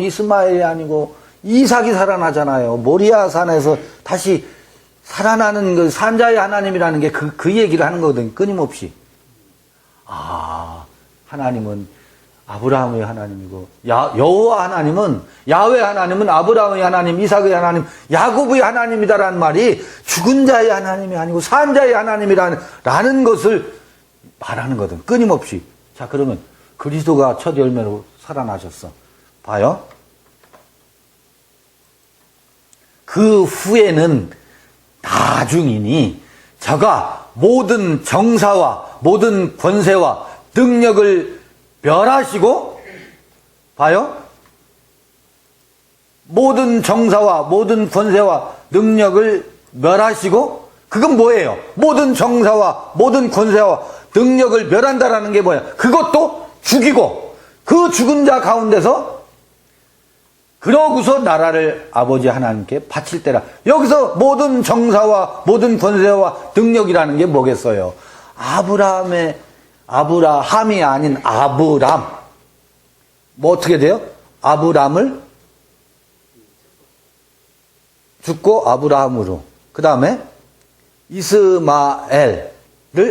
이삭이 살아나잖아요. 모리아 산에서 다시 살아나는 그 산자의 하나님이라는 게 그 얘기를 하는 거거든. 끊임없이. 하나님은 아브라함의 하나님이고 여호와 하나님은 야훼 하나님은 아브라함의 하나님, 이삭의 하나님, 야곱의 하나님이다라는 말이 죽은 자의 하나님이 아니고 산 자의 하나님이라는 것을 말하는 거거든. 끊임없이. 자, 그러면 그리스도가 첫 열매로 살아나셨어. 봐요. 그 후에는 나중이니 저가 모든 정사와 모든 권세와 능력을 멸하시고, 봐요. 모든 정사와 모든 권세와 능력을 멸하시고, 그건 뭐예요? 모든 정사와 모든 권세와 능력을 멸한다라는 게 뭐야? 그것도 죽이고, 그 죽은 자 가운데서 그러고서 나라를 아버지 하나님께 바칠 때라. 여기서 모든 정사와 모든 권세와 능력이라는 게 뭐겠어요? 아브라함이 아닌 아브람. 뭐 어떻게 돼요? 아브람을 죽고 아브라함으로. 그 다음에 이스마엘을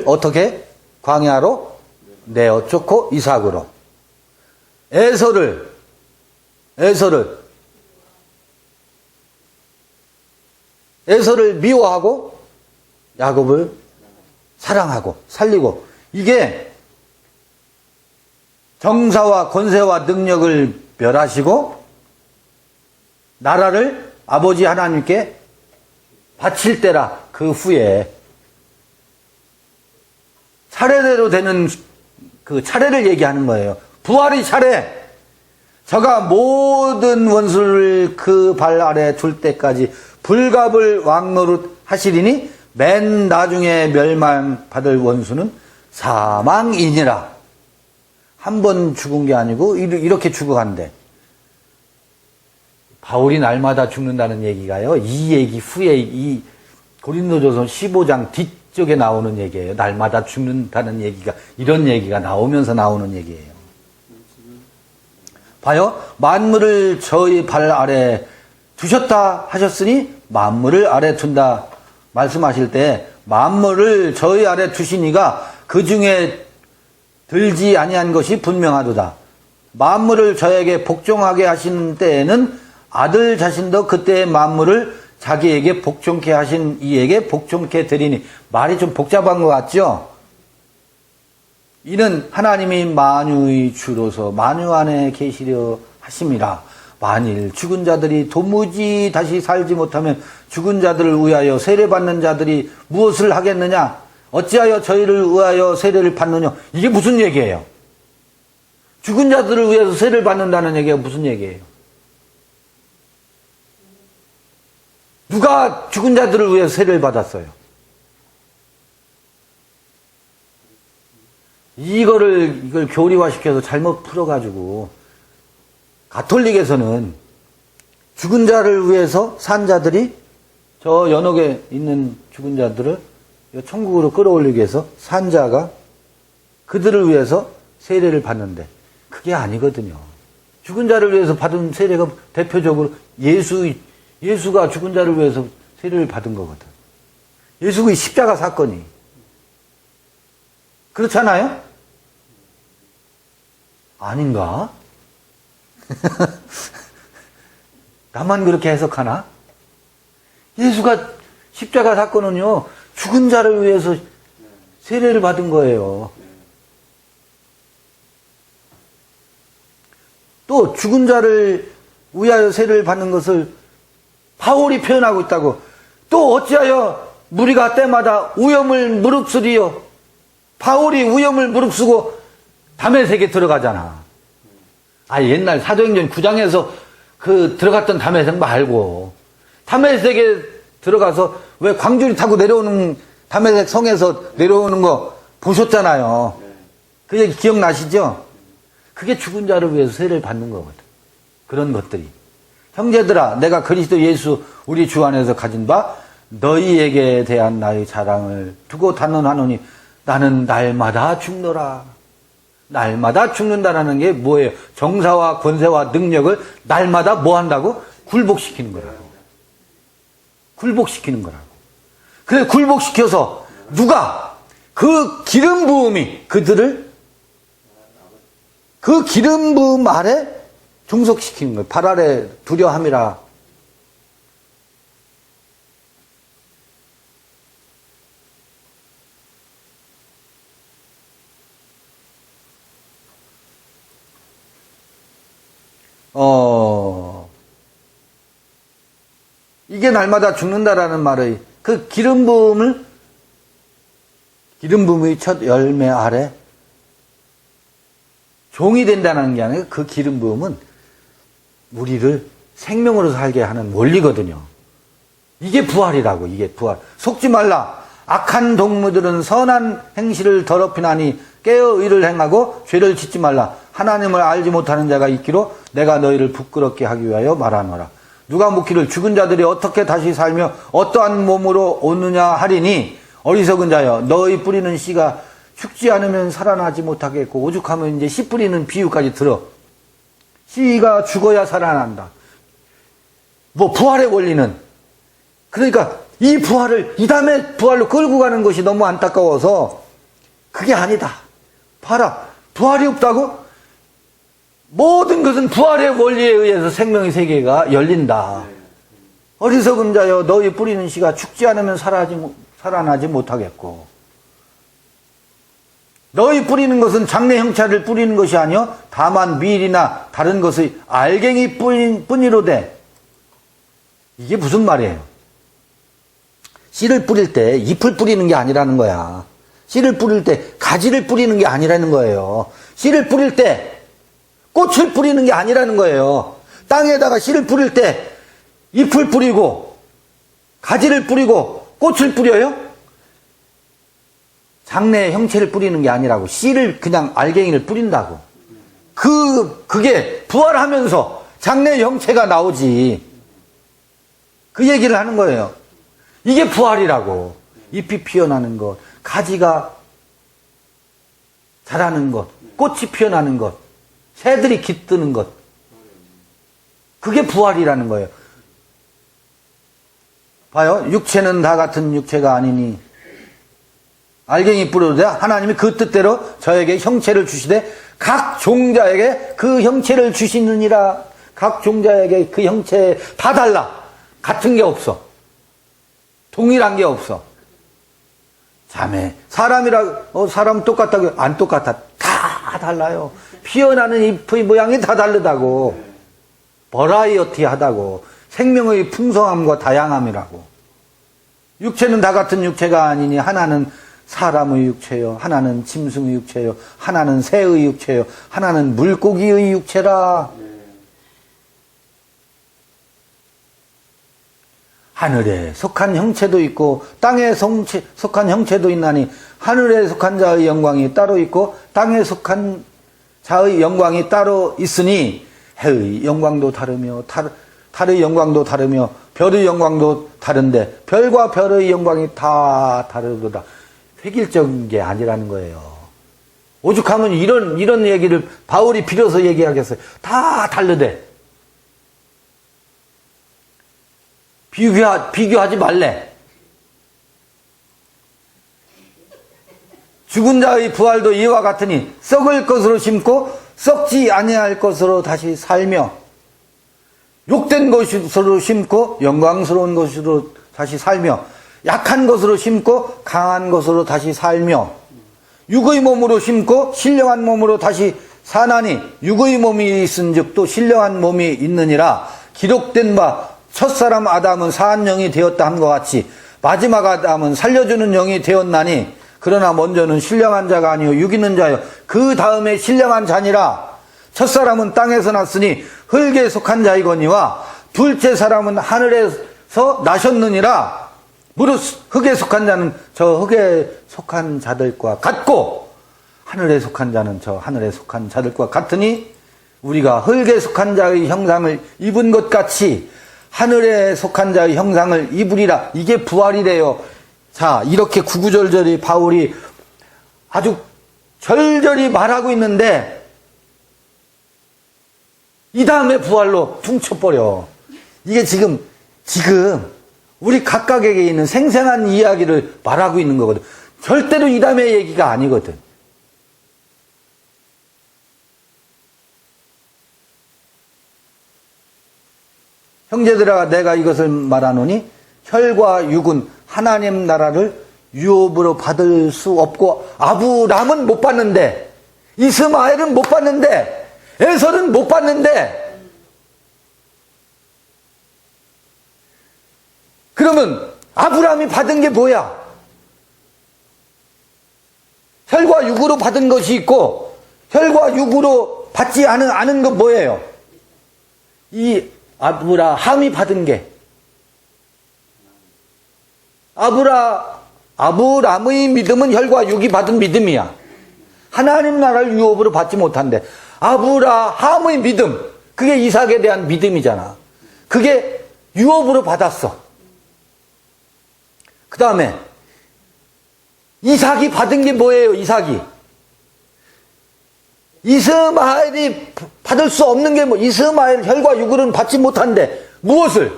어떻게? 광야로 내어 쫓고 이삭으로. 에서를 미워하고 야곱을 사랑하고 살리고. 이게 정사와 권세와 능력을 멸하시고 나라를 아버지 하나님께 바칠 때라. 그 후에 차례대로 되는 그 차례를 얘기하는 거예요. 부활의 차례. 저가 모든 원수를 그 발 아래 둘 때까지 불갑을 왕노릇 하시리니 맨 나중에 멸망받을 원수는 사망이니라. 한 번 죽은 게 아니고 이렇게 죽어간대. 바울이 날마다 죽는다는 얘기가요. 이 얘기 후에 이 고린도전서 15장 뒤쪽에 나오는 얘기예요. 날마다 죽는다는 얘기가, 이런 얘기가 나오면서 나오는 얘기예요. 봐요. 만물을 저희 발 아래 두셨다 하셨으니 만물을 아래 둔다 말씀하실 때 만물을 저희 아래 두시니가 그 중에 들지 아니한 것이 분명하도다. 만물을 저에게 복종하게 하신 때에는 아들 자신도 그때의 만물을 자기에게 복종케 하신 이에게 복종케 되리니. 말이 좀 복잡한 것 같죠? 이는 하나님이 만유의 주로서 만유 안에 계시려 하심이라. 만일 죽은 자들이 도무지 다시 살지 못하면 죽은 자들을 위하여 세례받는 자들이 무엇을 하겠느냐? 어찌하여 저희를 위하여 세례를 받느냐? 이게 무슨 얘기예요? 죽은 자들을 위해서 세례를 받는다는 얘기가 무슨 얘기예요? 누가 죽은 자들을 위해서 세례를 받았어요? 이걸 교리화시켜서 잘못 풀어가지고 가톨릭에서는 죽은 자를 위해서 산 자들이 저 연옥에 있는 죽은 자들을 천국으로 끌어올리기 위해서 산 자가 그들을 위해서 세례를 받는데 그게 아니거든요. 죽은 자를 위해서 받은 세례가 대표적으로 예수가 죽은 자를 위해서 세례를 받은 거거든. 예수의 십자가 사건이. 그렇잖아요? 아닌가? 나만 그렇게 해석하나? 예수가 십자가 사건은요, 죽은 자를 위해서 세례를 받은 거예요. 또 죽은 자를 위하여 세례를 받는 것을 바울이 표현하고 있다고. 또 어찌하여 무리가 때마다 위험을 무릅쓰리요? 바울이 위험을 무릅쓰고 다메섹에 들어가잖아. 옛날 사도행전 9장에서 그 들어갔던 다메섹 말고 다메섹에 들어가서 왜 광주리 타고 내려오는 담에색 성에서 내려오는 거 보셨잖아요. 그 얘기 기억나시죠? 그게 죽은 자를 위해서 세례를 받는 거거든. 그런 것들이. 형제들아, 내가 그리스도 예수 우리 주 안에서 가진 바 너희에게 대한 나의 자랑을 두고 단언하노니 나는 날마다 죽노라. 날마다 죽는다라는 게 뭐예요? 정사와 권세와 능력을 날마다 뭐 한다고? 굴복시키는 거라고. 굴복시키는 거라고. 그래, 굴복시켜서 누가 그 기름 부음이 그들을 그 기름 부음 아래 종속시키는 거예요. 발 아래 두려함이라. 이게 날마다 죽는다라는 말의 그 기름 부음이 첫 열매 아래 종이 된다는 게 아니라 그 기름 부음은 우리를 생명으로 살게 하는 원리거든요. 이게 부활이라고, 이게 부활. 속지 말라. 악한 동무들은 선한 행실을 더럽히나니 깨어 의를 행하고 죄를 짓지 말라. 하나님을 알지 못하는 자가 있기로 내가 너희를 부끄럽게 하기 위하여 말하노라. 누가 묻기를 죽은 자들이 어떻게 다시 살며 어떠한 몸으로 오느냐 하리니 어리석은 자여 너희 뿌리는 씨가 죽지 않으면 살아나지 못하겠고 오죽하면 이제 씨 뿌리는 비유까지 들어. 씨가 죽어야 살아난다. 뭐 부활의 원리는 그러니까 이 부활을 이 다음에 부활로 끌고 가는 것이 너무 안타까워서 그게 아니다. 봐라. 부활이 없다고? 모든 것은 부활의 원리에 의해서 생명의 세계가 열린다. 어리석은 자여 너희 뿌리는 씨가 죽지 않으면 살아나지 못하겠고 너희 뿌리는 것은 장래 형체를 뿌리는 것이 아니요 다만 밀이나 다른 것의 알갱이 뿐이로되. 이게 무슨 말이에요? 씨를 뿌릴 때 잎을 뿌리는 게 아니라는 거야. 씨를 뿌릴 때 가지를 뿌리는 게 아니라는 거예요. 씨를 뿌릴 때 꽃을 뿌리는 게 아니라는 거예요. 땅에다가 씨를 뿌릴 때 잎을 뿌리고 가지를 뿌리고 꽃을 뿌려요? 장래의 형체를 뿌리는 게 아니라고. 씨를 그냥 알갱이를 뿌린다고. 그게 부활하면서 장래의 형체가 나오지. 그 얘기를 하는 거예요. 이게 부활이라고. 잎이 피어나는 것, 가지가 자라는 것, 꽃이 피어나는 것, 새들이 깃드는 것. 그게 부활이라는 거예요. 봐요. 육체는 다 같은 육체가 아니니 알갱이 뿌려도 하나님이 그 뜻대로 저에게 형체를 주시되 각 종자에게 그 형체를 주시느니라. 각 종자에게 그 형체 다 달라. 같은 게 없어. 동일한 게 없어. 자매, 사람 똑같다고요? 안 똑같아. 다 달라요. 피어나는 잎의 모양이 다 다르다고. 버라이어티하다고. 생명의 풍성함과 다양함이라고. 육체는 다 같은 육체가 아니니 하나는 사람의 육체요, 하나는 짐승의 육체요, 하나는 새의 육체요, 하나는 물고기의 육체라. 하늘에 속한 형체도 있고 땅에 속한 형체도 있나니 하늘에 속한 자의 영광이 따로 있고 땅에 속한 자의 영광이 따로 있으니 해의 영광도 다르며 달의 영광도 다르며 별의 영광도 다른데 별과 별의 영광이 다 다르도다. 획일적인 게 아니라는 거예요. 오죽하면 이런 얘기를 바울이 빌어서 얘기하겠어요. 다 다르대. 비교하지 말래. 죽은 자의 부활도 이와 같으니 썩을 것으로 심고 썩지 아니할 것으로 다시 살며 욕된 것으로 심고 영광스러운 것으로 다시 살며 약한 것으로 심고 강한 것으로 다시 살며 육의 몸으로 심고 신령한 몸으로 다시 사나니 육의 몸이 있은즉 또 신령한 몸이 있느니라. 기록된 바 첫사람 아담은 사한 영이 되었다 함과 같이 마지막 아담은 살려주는 영이 되었나니 그러나 먼저는 신령한 자가 아니요 육있는 자요 그 다음에 신령한 자니라. 첫사람은 땅에서 났으니 흙에 속한 자이거니와 둘째 사람은 하늘에서 나셨느니라. 무릇 흙에 속한 자는 저 흙에 속한 자들과 같고 하늘에 속한 자는 저 하늘에 속한 자들과 같으니 우리가 흙에 속한 자의 형상을 입은 것 같이 하늘에 속한 자의 형상을 입으리라. 이게 부활이래요. 자, 이렇게 구구절절히 바울이 아주 절절히 말하고 있는데 이 다음에 부활로 퉁쳐버려. 이게 지금 우리 각각에게 있는 생생한 이야기를 말하고 있는 거거든. 절대로 이 다음에 얘기가 아니거든. 형제들아, 내가 이것을 말하노니 혈과 육은 하나님 나라를 유업으로 받을 수 없고 아브람은 못 받는데 이스마엘은 못 받는데 에서는 못 받는데 그러면 아브람이 받은 게 뭐야? 혈과 육으로 받은 것이 있고 혈과 육으로 받지 않은 건 뭐예요? 이 아브라함이 받은 게 아브람의 믿음은 혈과 육이 받은 믿음이야. 하나님 나라를 유업으로 받지 못한대. 아브라함의 믿음, 그게 이삭에 대한 믿음이잖아. 그게 유업으로 받았어. 그 다음에 이삭이 받은 게 뭐예요? 이스마엘이 받을 수 없는 게 뭐? 이스마엘 혈과 육으로는 받지 못한대. 무엇을?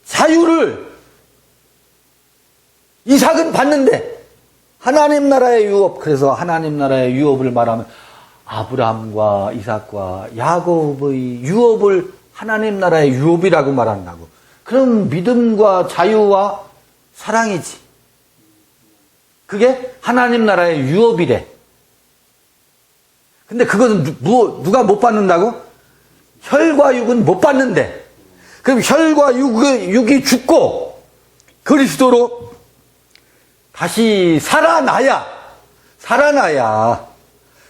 자유를. 이삭은 받는데 하나님 나라의 유업. 그래서 하나님 나라의 유업을 말하면 아브라함과 이삭과 야곱의 유업을 하나님 나라의 유업이라고 말한다고. 그럼 믿음과 자유와 사랑이지. 그게 하나님 나라의 유업이래. 근데 그것은 누가 못 받는다고? 혈과 육은 못 받는데. 그럼 혈과 육이 죽고 그리스도로 다시 살아나야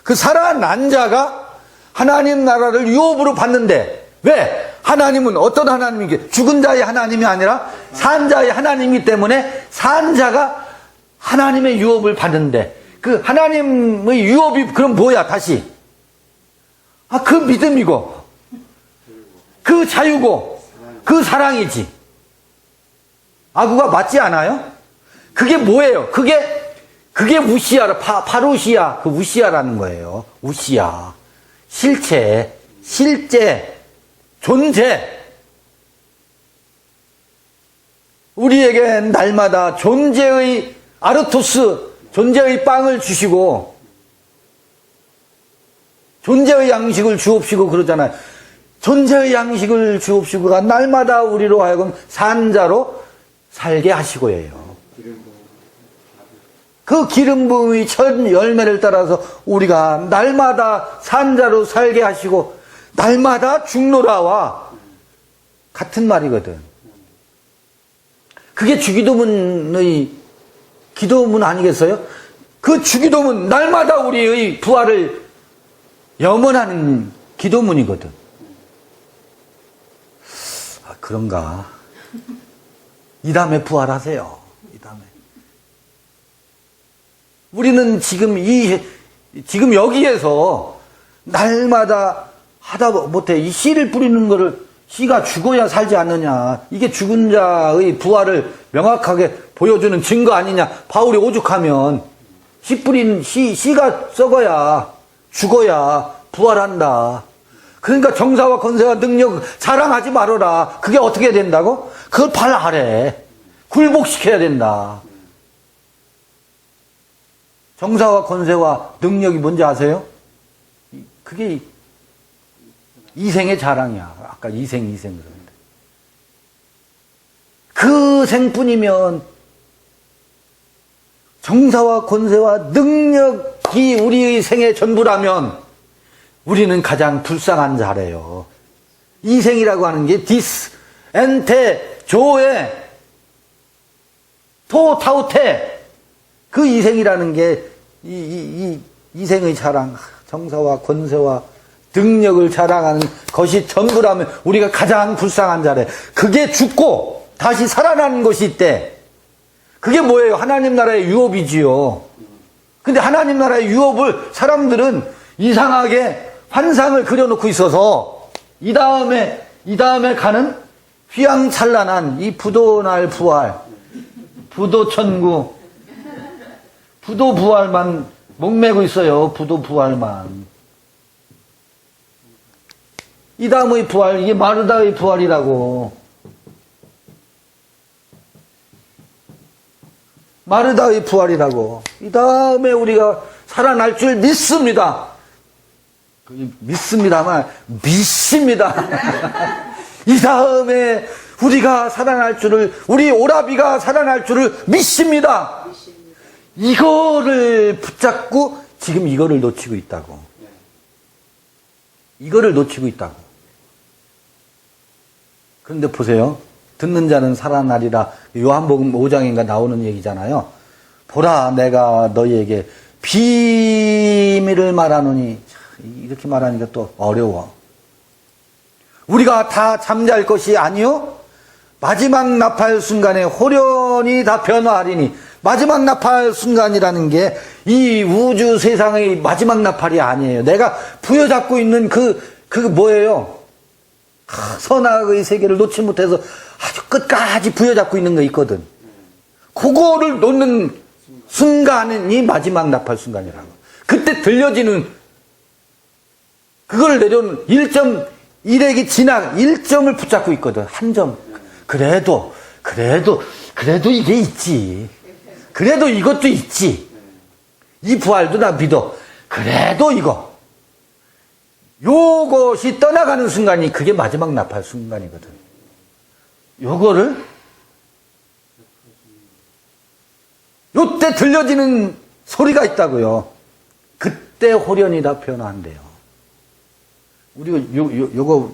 그 살아난 자가 하나님 나라를 유업으로 받는데 왜? 하나님은 어떤 하나님이게? 죽은 자의 하나님이 아니라 산 자의 하나님이기 때문에 산 자가 하나님의 유업을 받는데 그 하나님의 유업이 그럼 뭐야? 다시 그 믿음이고 그 자유고 그 사랑이지. 아구가 맞지 않아요? 그게 뭐예요? 그게 우시아라, 파루시아, 그 우시아라는 거예요. 우시아. 실체, 존재. 우리에게 날마다 존재의 아르토스, 존재의 빵을 주시고, 존재의 양식을 주옵시고 그러잖아요. 존재의 양식을 주옵시고가 날마다 우리로 하여금 산자로 살게 하시고예요. 그 기름 부음의 첫 열매를 따라서 우리가 날마다 산자로 살게 하시고 날마다 죽노라와 같은 말이거든. 그게 주기도문의 기도문 아니겠어요? 그 주기도문 날마다 우리의 부활을 염원하는 기도문이거든. 그런가? 이 다음에 부활하세요. 이 다음에. 우리는 지금 여기에서 날마다 하다 못해 이 씨를 뿌리는 거를 씨가 죽어야 살지 않느냐. 이게 죽은 자의 부활을 명확하게 보여주는 증거 아니냐. 바울이 오죽하면 씨가 썩어야 죽어야 부활한다. 그러니까 정사와 권세와 능력 자랑하지 말아라. 그게 어떻게 된다고? 그걸 발 아래 굴복시켜야 된다. 정사와 권세와 능력이 뭔지 아세요? 그게 이생의 자랑이야. 아까 이생 그러는데. 그 생뿐이면 정사와 권세와 능력이 우리의 생의 전부라면 우리는 가장 불쌍한 자래요. 이생이라고 하는 게 디스, 엔테, 조에, 토, 타우테. 그 이생이라는 게 이생의 자랑, 정사와 권세와 능력을 자랑하는 것이 전부라면 우리가 가장 불쌍한 자래. 그게 죽고 다시 살아나는 것이 있대. 그게 뭐예요? 하나님 나라의 유업이지요. 근데 하나님 나라의 유업을 사람들은 이상하게 환상을 그려놓고 있어서 이 다음에 가는 휘황찬란한 이 부도날 부활, 부도천구, 부도부활만 목매고 있어요. 부도부활만. 이 다음의 부활, 이게 마르다의 부활이라고. 마르다의 부활이라고. 이 다음에 우리가 살아날 줄 믿습니다. 믿습니다만 믿습니다. 이 다음에 우리가 살아날 줄을, 우리 오라비가 살아날 줄을 믿습니다. 이거를 붙잡고 지금 이거를 놓치고 있다고. 이거를 놓치고 있다고. 그런데 보세요. 듣는 자는 살아나리라. 요한복음 5장인가 나오는 얘기잖아요. 보라, 내가 너희에게 비밀을 말하노니. 이렇게 말하니까 또 어려워. 우리가 다 잠잘 것이 아니요 마지막 나팔 순간에 호련이 다 변화하리니. 마지막 나팔 순간이라는 게 이 우주 세상의 마지막 나팔이 아니에요. 내가 부여잡고 있는 그 뭐예요? 선악의 세계를 놓지 못해서 아주 끝까지 부여잡고 있는 거 있거든. 그거를 놓는 순간이 마지막 나팔 순간이라고. 그때 들려지는 그걸 내려오는 1.1액이 지나 1점을 붙잡고 있거든. 한 점. 그래도 이게 있지. 그래도 이것도 있지. 이 부활도 나 믿어. 그래도 요것이 떠나가는 순간이 그게 마지막 나팔 순간이거든. 요거를 요때 들려지는 소리가 있다고요. 그때 호련이 다 변화한대요. 우리가 요거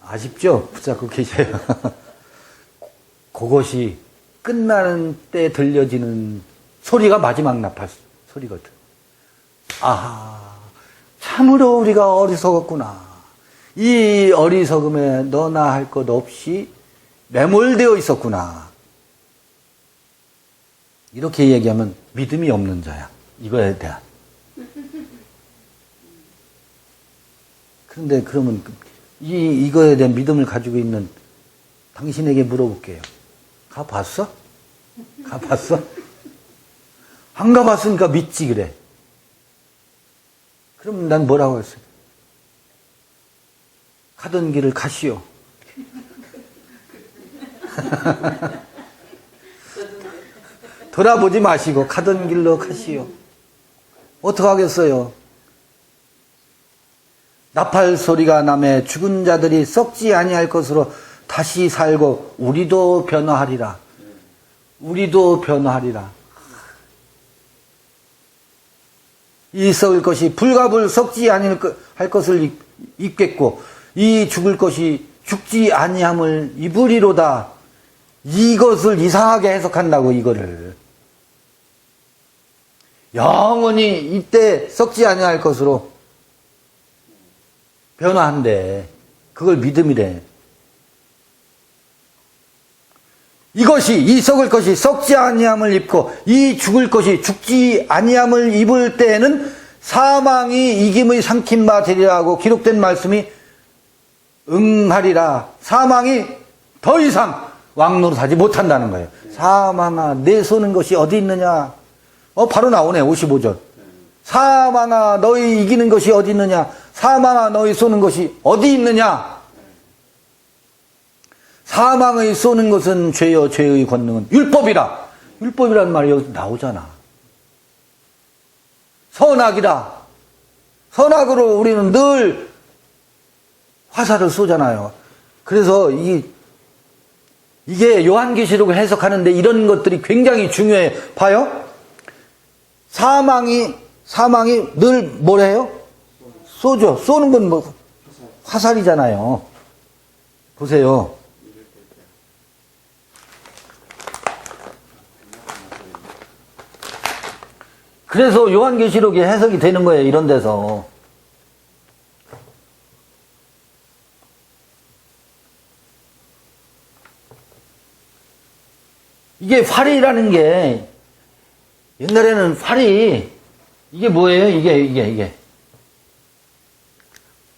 아쉽죠? 붙잡고 계셔요. 그것이 끝나는 때 들려지는 소리가 마지막 나팔 소리거든. 아하, 참으로 우리가 어리석었구나. 이 어리석음에 너나 할 것 없이 매몰되어 있었구나. 이렇게 얘기하면 믿음이 없는 자야. 이거에 대한. 그런데 그러면 이거에 대한 믿음을 가지고 있는 당신에게 물어볼게요. 가봤어? 가봤어? 안 가봤으니까 믿지 그래. 그럼 난 뭐라고 했어요? 가던 길을 가시오. 돌아보지 마시고 가던 길로 가시오. 어떡하겠어요? 나팔 소리가 나매 죽은 자들이 썩지 아니할 것으로 다시 살고 우리도 변화하리라. 우리도 변화하리라. 이 썩을 것이 불가불 썩지 아니할 것을 입겠고 이 죽을 것이 죽지 아니함을 입으리로다. 이것을 이상하게 해석한다고. 이거를 영원히 이때 썩지 아니할 것으로 변화한대. 그걸 믿음이래. 이것이 이 썩을 것이 썩지 아니함을 입고 이 죽을 것이 죽지 아니함을 입을 때에는 사망이 이김의 삼킨 바 되리라고 기록된 말씀이 응하리라. 사망이 더 이상 왕노릇하지 못한다는 거예요. 사망아 내 쏘는 것이 어디 있느냐. 바로 나오네. 55절. 사망아 너희 이기는 것이 어디 있느냐. 사망아 너희 쏘는 것이 어디 있느냐. 사망의 쏘는 것은 죄요 죄의 권능은 율법이라. 율법이란 말이 여기 나오잖아. 선악이라. 선악으로 우리는 늘 화살을 쏘잖아요. 그래서 이게 요한계시록을 해석하는데 이런 것들이 굉장히 중요해. 봐요. 사망이 늘 뭐래요? 쏘죠. 쏘는 건 뭐 화살이잖아요. 보세요. 그래서 요한계시록이 해석이 되는 거예요. 이런 데서. 이게 활이라는 게, 옛날에는 활이, 이게 뭐예요? 이게.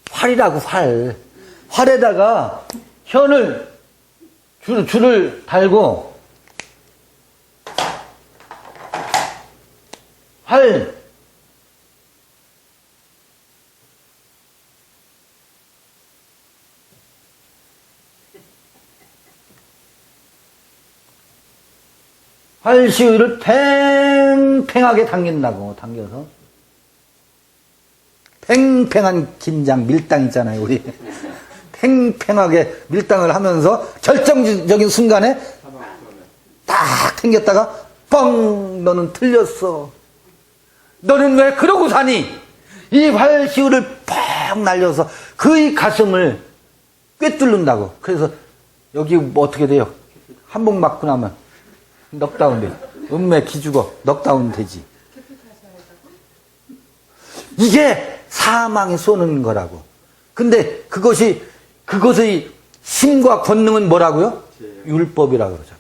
활이라고, 활. 활에다가 줄을 달고, 활 시위를 팽팽하게 당긴다고, 당겨서. 팽팽한 긴장, 밀당 있잖아요, 우리. 팽팽하게 밀당을 하면서 결정적인 순간에 딱 당겼다가 뻥! 너는 틀렸어. 너는 왜 그러고 사니? 이 활 시위를 팍 날려서 그의 가슴을 꿰뚫는다고. 그래서 여기 뭐 어떻게 돼요? 한 번 맞고 나면 넉다운 되지. 음매 기죽어. 넉다운 되지. 이게 사망에 쏘는 거라고. 근데 그것의 힘과 권능은 뭐라고요? 율법이라고 그러잖아.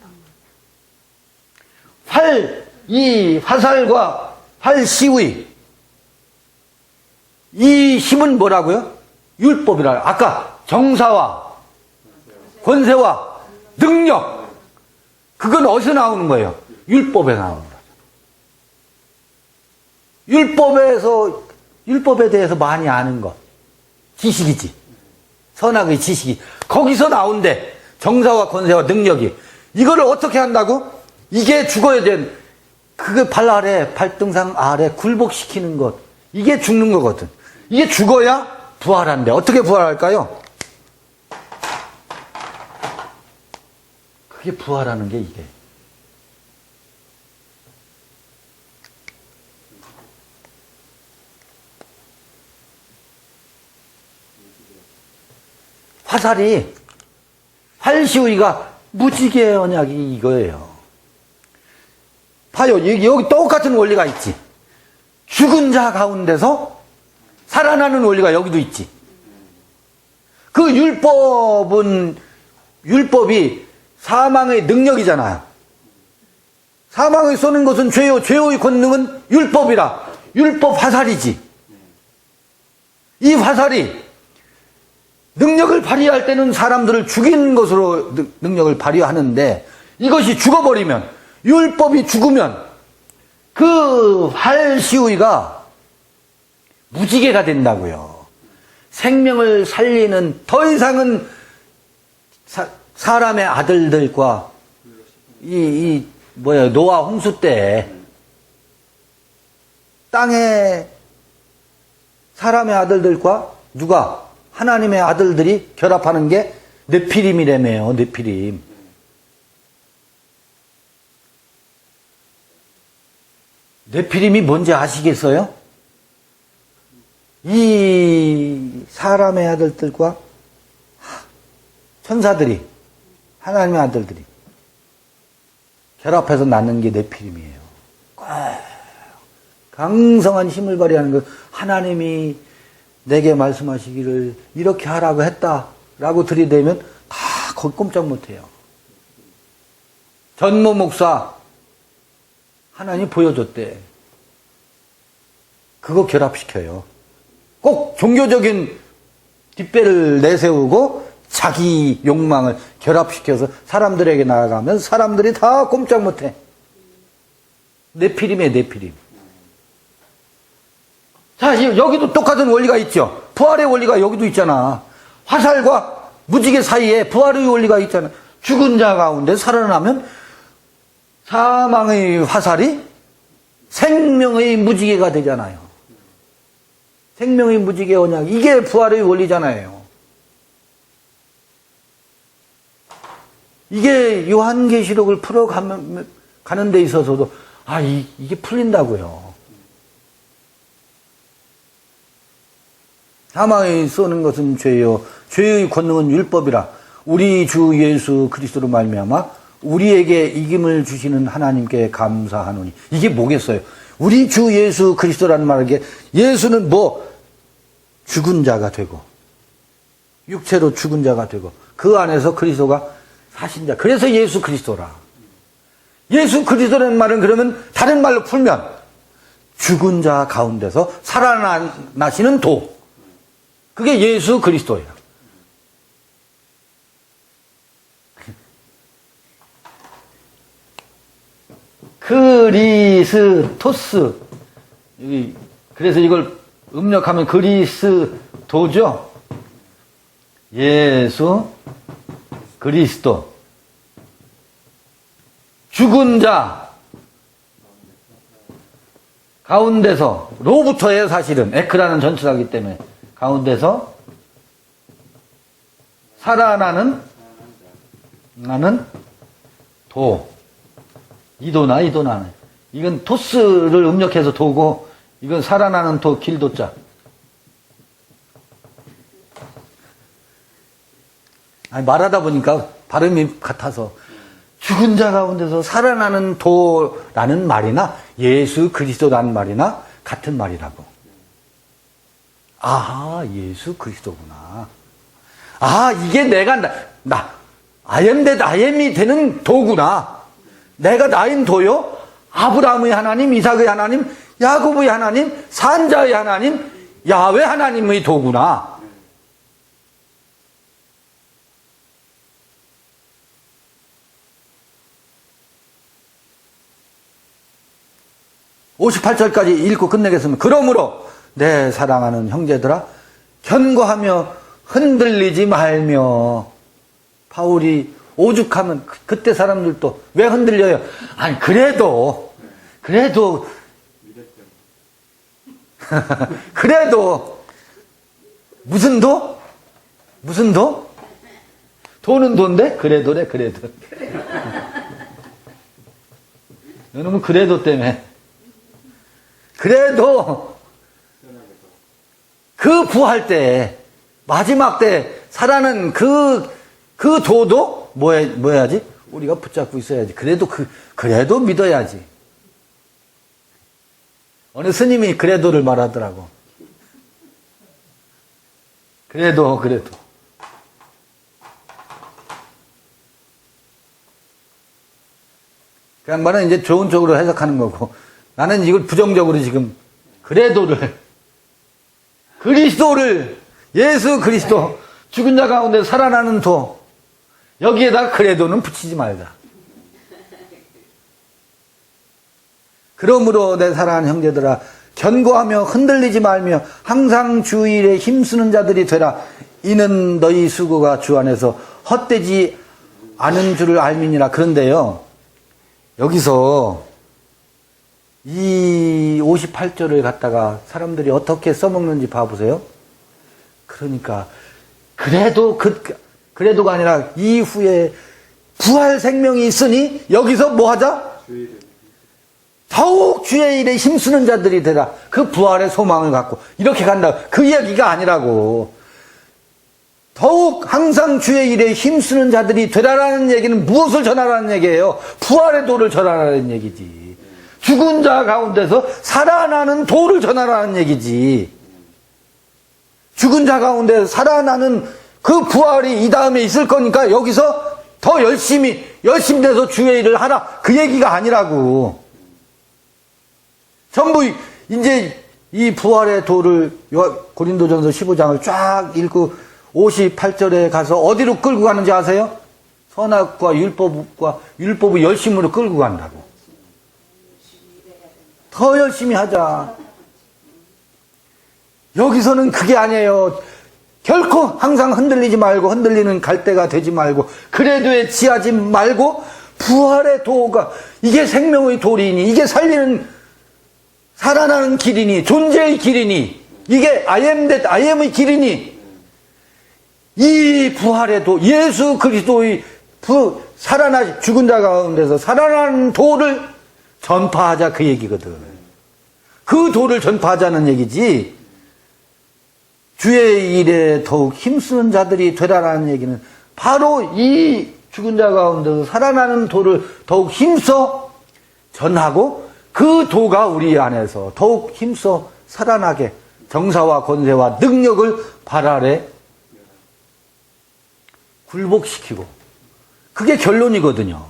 이 화살과 활 시위, 이 힘은 뭐라고요? 율법이라. 아까 정사와 권세와 능력, 그건 어디서 나오는 거예요? 율법에 나오는 거죠. 율법에 대해서 많이 아는 것. 지식이지. 선악의 지식이. 거기서 나온대. 정사와 권세와 능력이. 이거를 어떻게 한다고? 이게 죽어야 된, 그 발 아래, 발등상 아래 굴복시키는 것. 이게 죽는 거거든. 이게 죽어야 부활한대. 어떻게 부활할까요? 그게 부활하는 게 이게. 활시위가 무지개 언약이 이거예요. 봐요. 여기 똑같은 원리가 있지. 죽은 자 가운데서 살아나는 원리가 여기도 있지. 그 율법이 사망의 능력이잖아요. 사망을 쏘는 것은 죄요. 죄의 권능은 율법이라. 율법 화살이지. 이 화살이 능력을 발휘할 때는 사람들을 죽이는 것으로 능력을 발휘하는데, 이것이 죽어버리면, 율법이 죽으면 그 활 시위가 무지개가 된다고요. 생명을 살리는, 더 이상은 사람의 아들들과 노아 홍수 때 땅에 사람의 아들들과 누가? 하나님의 아들들이 결합하는 게 네피림이라며요. 네피림. 네피림이 뭔지 아시겠어요? 이 사람의 아들들과 천사들이, 하나님의 아들들이 결합해서 낳는 게 네피림이에요. 강성한 힘을 발휘하는 거. 하나님이 내게 말씀하시기를 이렇게 하라고 했다라고 들이대면 다 거기 꼼짝 못해요. 전모 목사 하나님 보여줬대. 그거 결합시켜요. 꼭 종교적인 뒷배를 내세우고 자기 욕망을 결합시켜서 사람들에게 나아가면 사람들이 다 꼼짝 못해. 네피림이에요, 네피림. 자, 여기도 똑같은 원리가 있죠. 부활의 원리가 여기도 있잖아. 화살과 무지개 사이에 부활의 원리가 있잖아. 죽은 자 가운데 살아나면 사망의 화살이 생명의 무지개가 되잖아요. 생명의 무지개 언약. 이게 부활의 원리잖아요. 이게 요한계시록을 풀어가는 데 있어서도 이게 풀린다고요. 사망에 쏘는 것은 죄요. 죄의 권능은 율법이라. 우리 주 예수 그리스도로 말미암아 우리에게 이김을 주시는 하나님께 감사하노니. 이게 뭐겠어요? 우리 주 예수 그리스도라는 말은 예수는 죽은 자가 되고 육체로 죽은 자가 되고 그 안에서 그리스도가 사신 자. 그래서 예수 그리스도라. 예수 그리스도라는 말은 그러면 다른 말로 풀면 죽은 자 가운데서 살아나시는 도. 그게 예수 그리스도예요. 그리스토스. 그래서 이걸 음력하면 그리스도죠. 예수 그리스도. 죽은 자 가운데서 로부터예요. 사실은 에크라는 전치사이기 때문에 가운데서 살아나는 도. 이도나는 이건 토스를 음력해서 도고, 이건 살아나는 도 길도자. 아니, 말하다 보니까 발음이 같아서 죽은 자 가운데서 살아나는 도라는 말이나 예수 그리스도라는 말이나 같은 말이라고. 아, 예수 그리스도구나. 아, 이게 내가 I am that I am이 되는 도구나. 내가 나인 도요? 아브라함의 하나님, 이삭의 하나님, 야곱의 하나님, 산자의 하나님, 야훼 하나님의 도구나. (58절까지) 읽고 끝내겠습니다. 그러므로 내 사랑하는 형제들아, 견고하며 흔들리지 말며. 바울이 오죽하면 그때 사람들도 왜 흔들려요? 아니 그래도 무슨 도? 무슨 도? 도는 도인데 그래도래. 이놈은 그래도 때문에. 그래도 그 부활 때 마지막 때 살아는 그 도도 뭐 해야지? 우리가 붙잡고 있어야지. 그래도 믿어야지. 어느 스님이 그래도를 말하더라고. 그래도. 그 양반은 이제 좋은 쪽으로 해석하는 거고, 나는 이걸 부정적으로 지금, 그리스도를, 예수 그리스도, 죽은 자 가운데 살아나는 도, 여기에다가 그래도는 붙이지 말자. 그러므로 내 사랑하는 형제들아, 견고하며 흔들리지 말며 항상 주 일에 힘쓰는 자들이 되라. 이는 너희 수고가 주 안에서 헛되지 않은 줄을 알미니라. 그런데요, 여기서 이 58절을 갖다가 사람들이 어떻게 써먹는지 봐보세요. 그러니까 그래도가 아니라 이후에 부활 생명이 있으니 여기서 뭐 하자? 더욱 주의 일에 힘쓰는 자들이 되라. 그 부활의 소망을 갖고 이렇게 간다. 그 이야기가 아니라고. 더욱 항상 주의 일에 힘쓰는 자들이 되라라는 얘기는 무엇을 전하라는 얘기예요? 부활의 도를 전하라는 얘기지. 죽은 자 가운데서 살아나는 도를 전하라는 얘기지. 죽은 자 가운데 살아나는 그 부활이 이 다음에 있을 거니까 여기서 더 열심히 돼서 주의 일을 하라. 그 얘기가 아니라고. 전부 이제 이 부활의 도를 고린도전서 15장을 쫙 읽고 58절에 가서 어디로 끌고 가는지 아세요? 선악과 율법의 열심으로 끌고 간다고. 더 열심히 하자. 여기서는 그게 아니에요. 결코 항상 흔들리지 말고 흔들리는 갈대가 되지 말고 그래도에 지하지 말고 부활의 도가 이게 생명의 도리니 이게 살아나는 길이니 존재의 길이니 이게 I am that I am의 길이니 이 부활의 도 예수 그리스도의 죽은 자 가운데서 살아나는 도를 전파하자 그 얘기거든. 그 도를 전파하자는 얘기지. 주의 일에 더욱 힘쓰는 자들이 되라라는 얘기는 바로 이 죽은 자 가운데서 살아나는 도를 더욱 힘써 전하고 그 도가 우리 안에서 더욱 힘써 살아나게 정사와 권세와 능력을 발 아래 굴복시키고 그게 결론이거든요.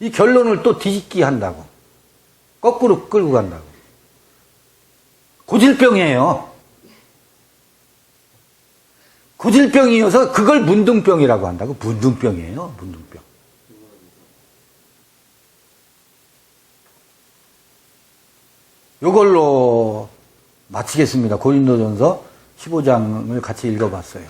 이 결론을 또 뒤집기 한다고. 거꾸로 끌고 간다고. 고질병이에요. 고질병이어서 그걸 문둥병이라고 한다고. 문둥병이에요. 문둥병. 요걸로 마치겠습니다. 고린도전서 15장을 같이 읽어봤어요.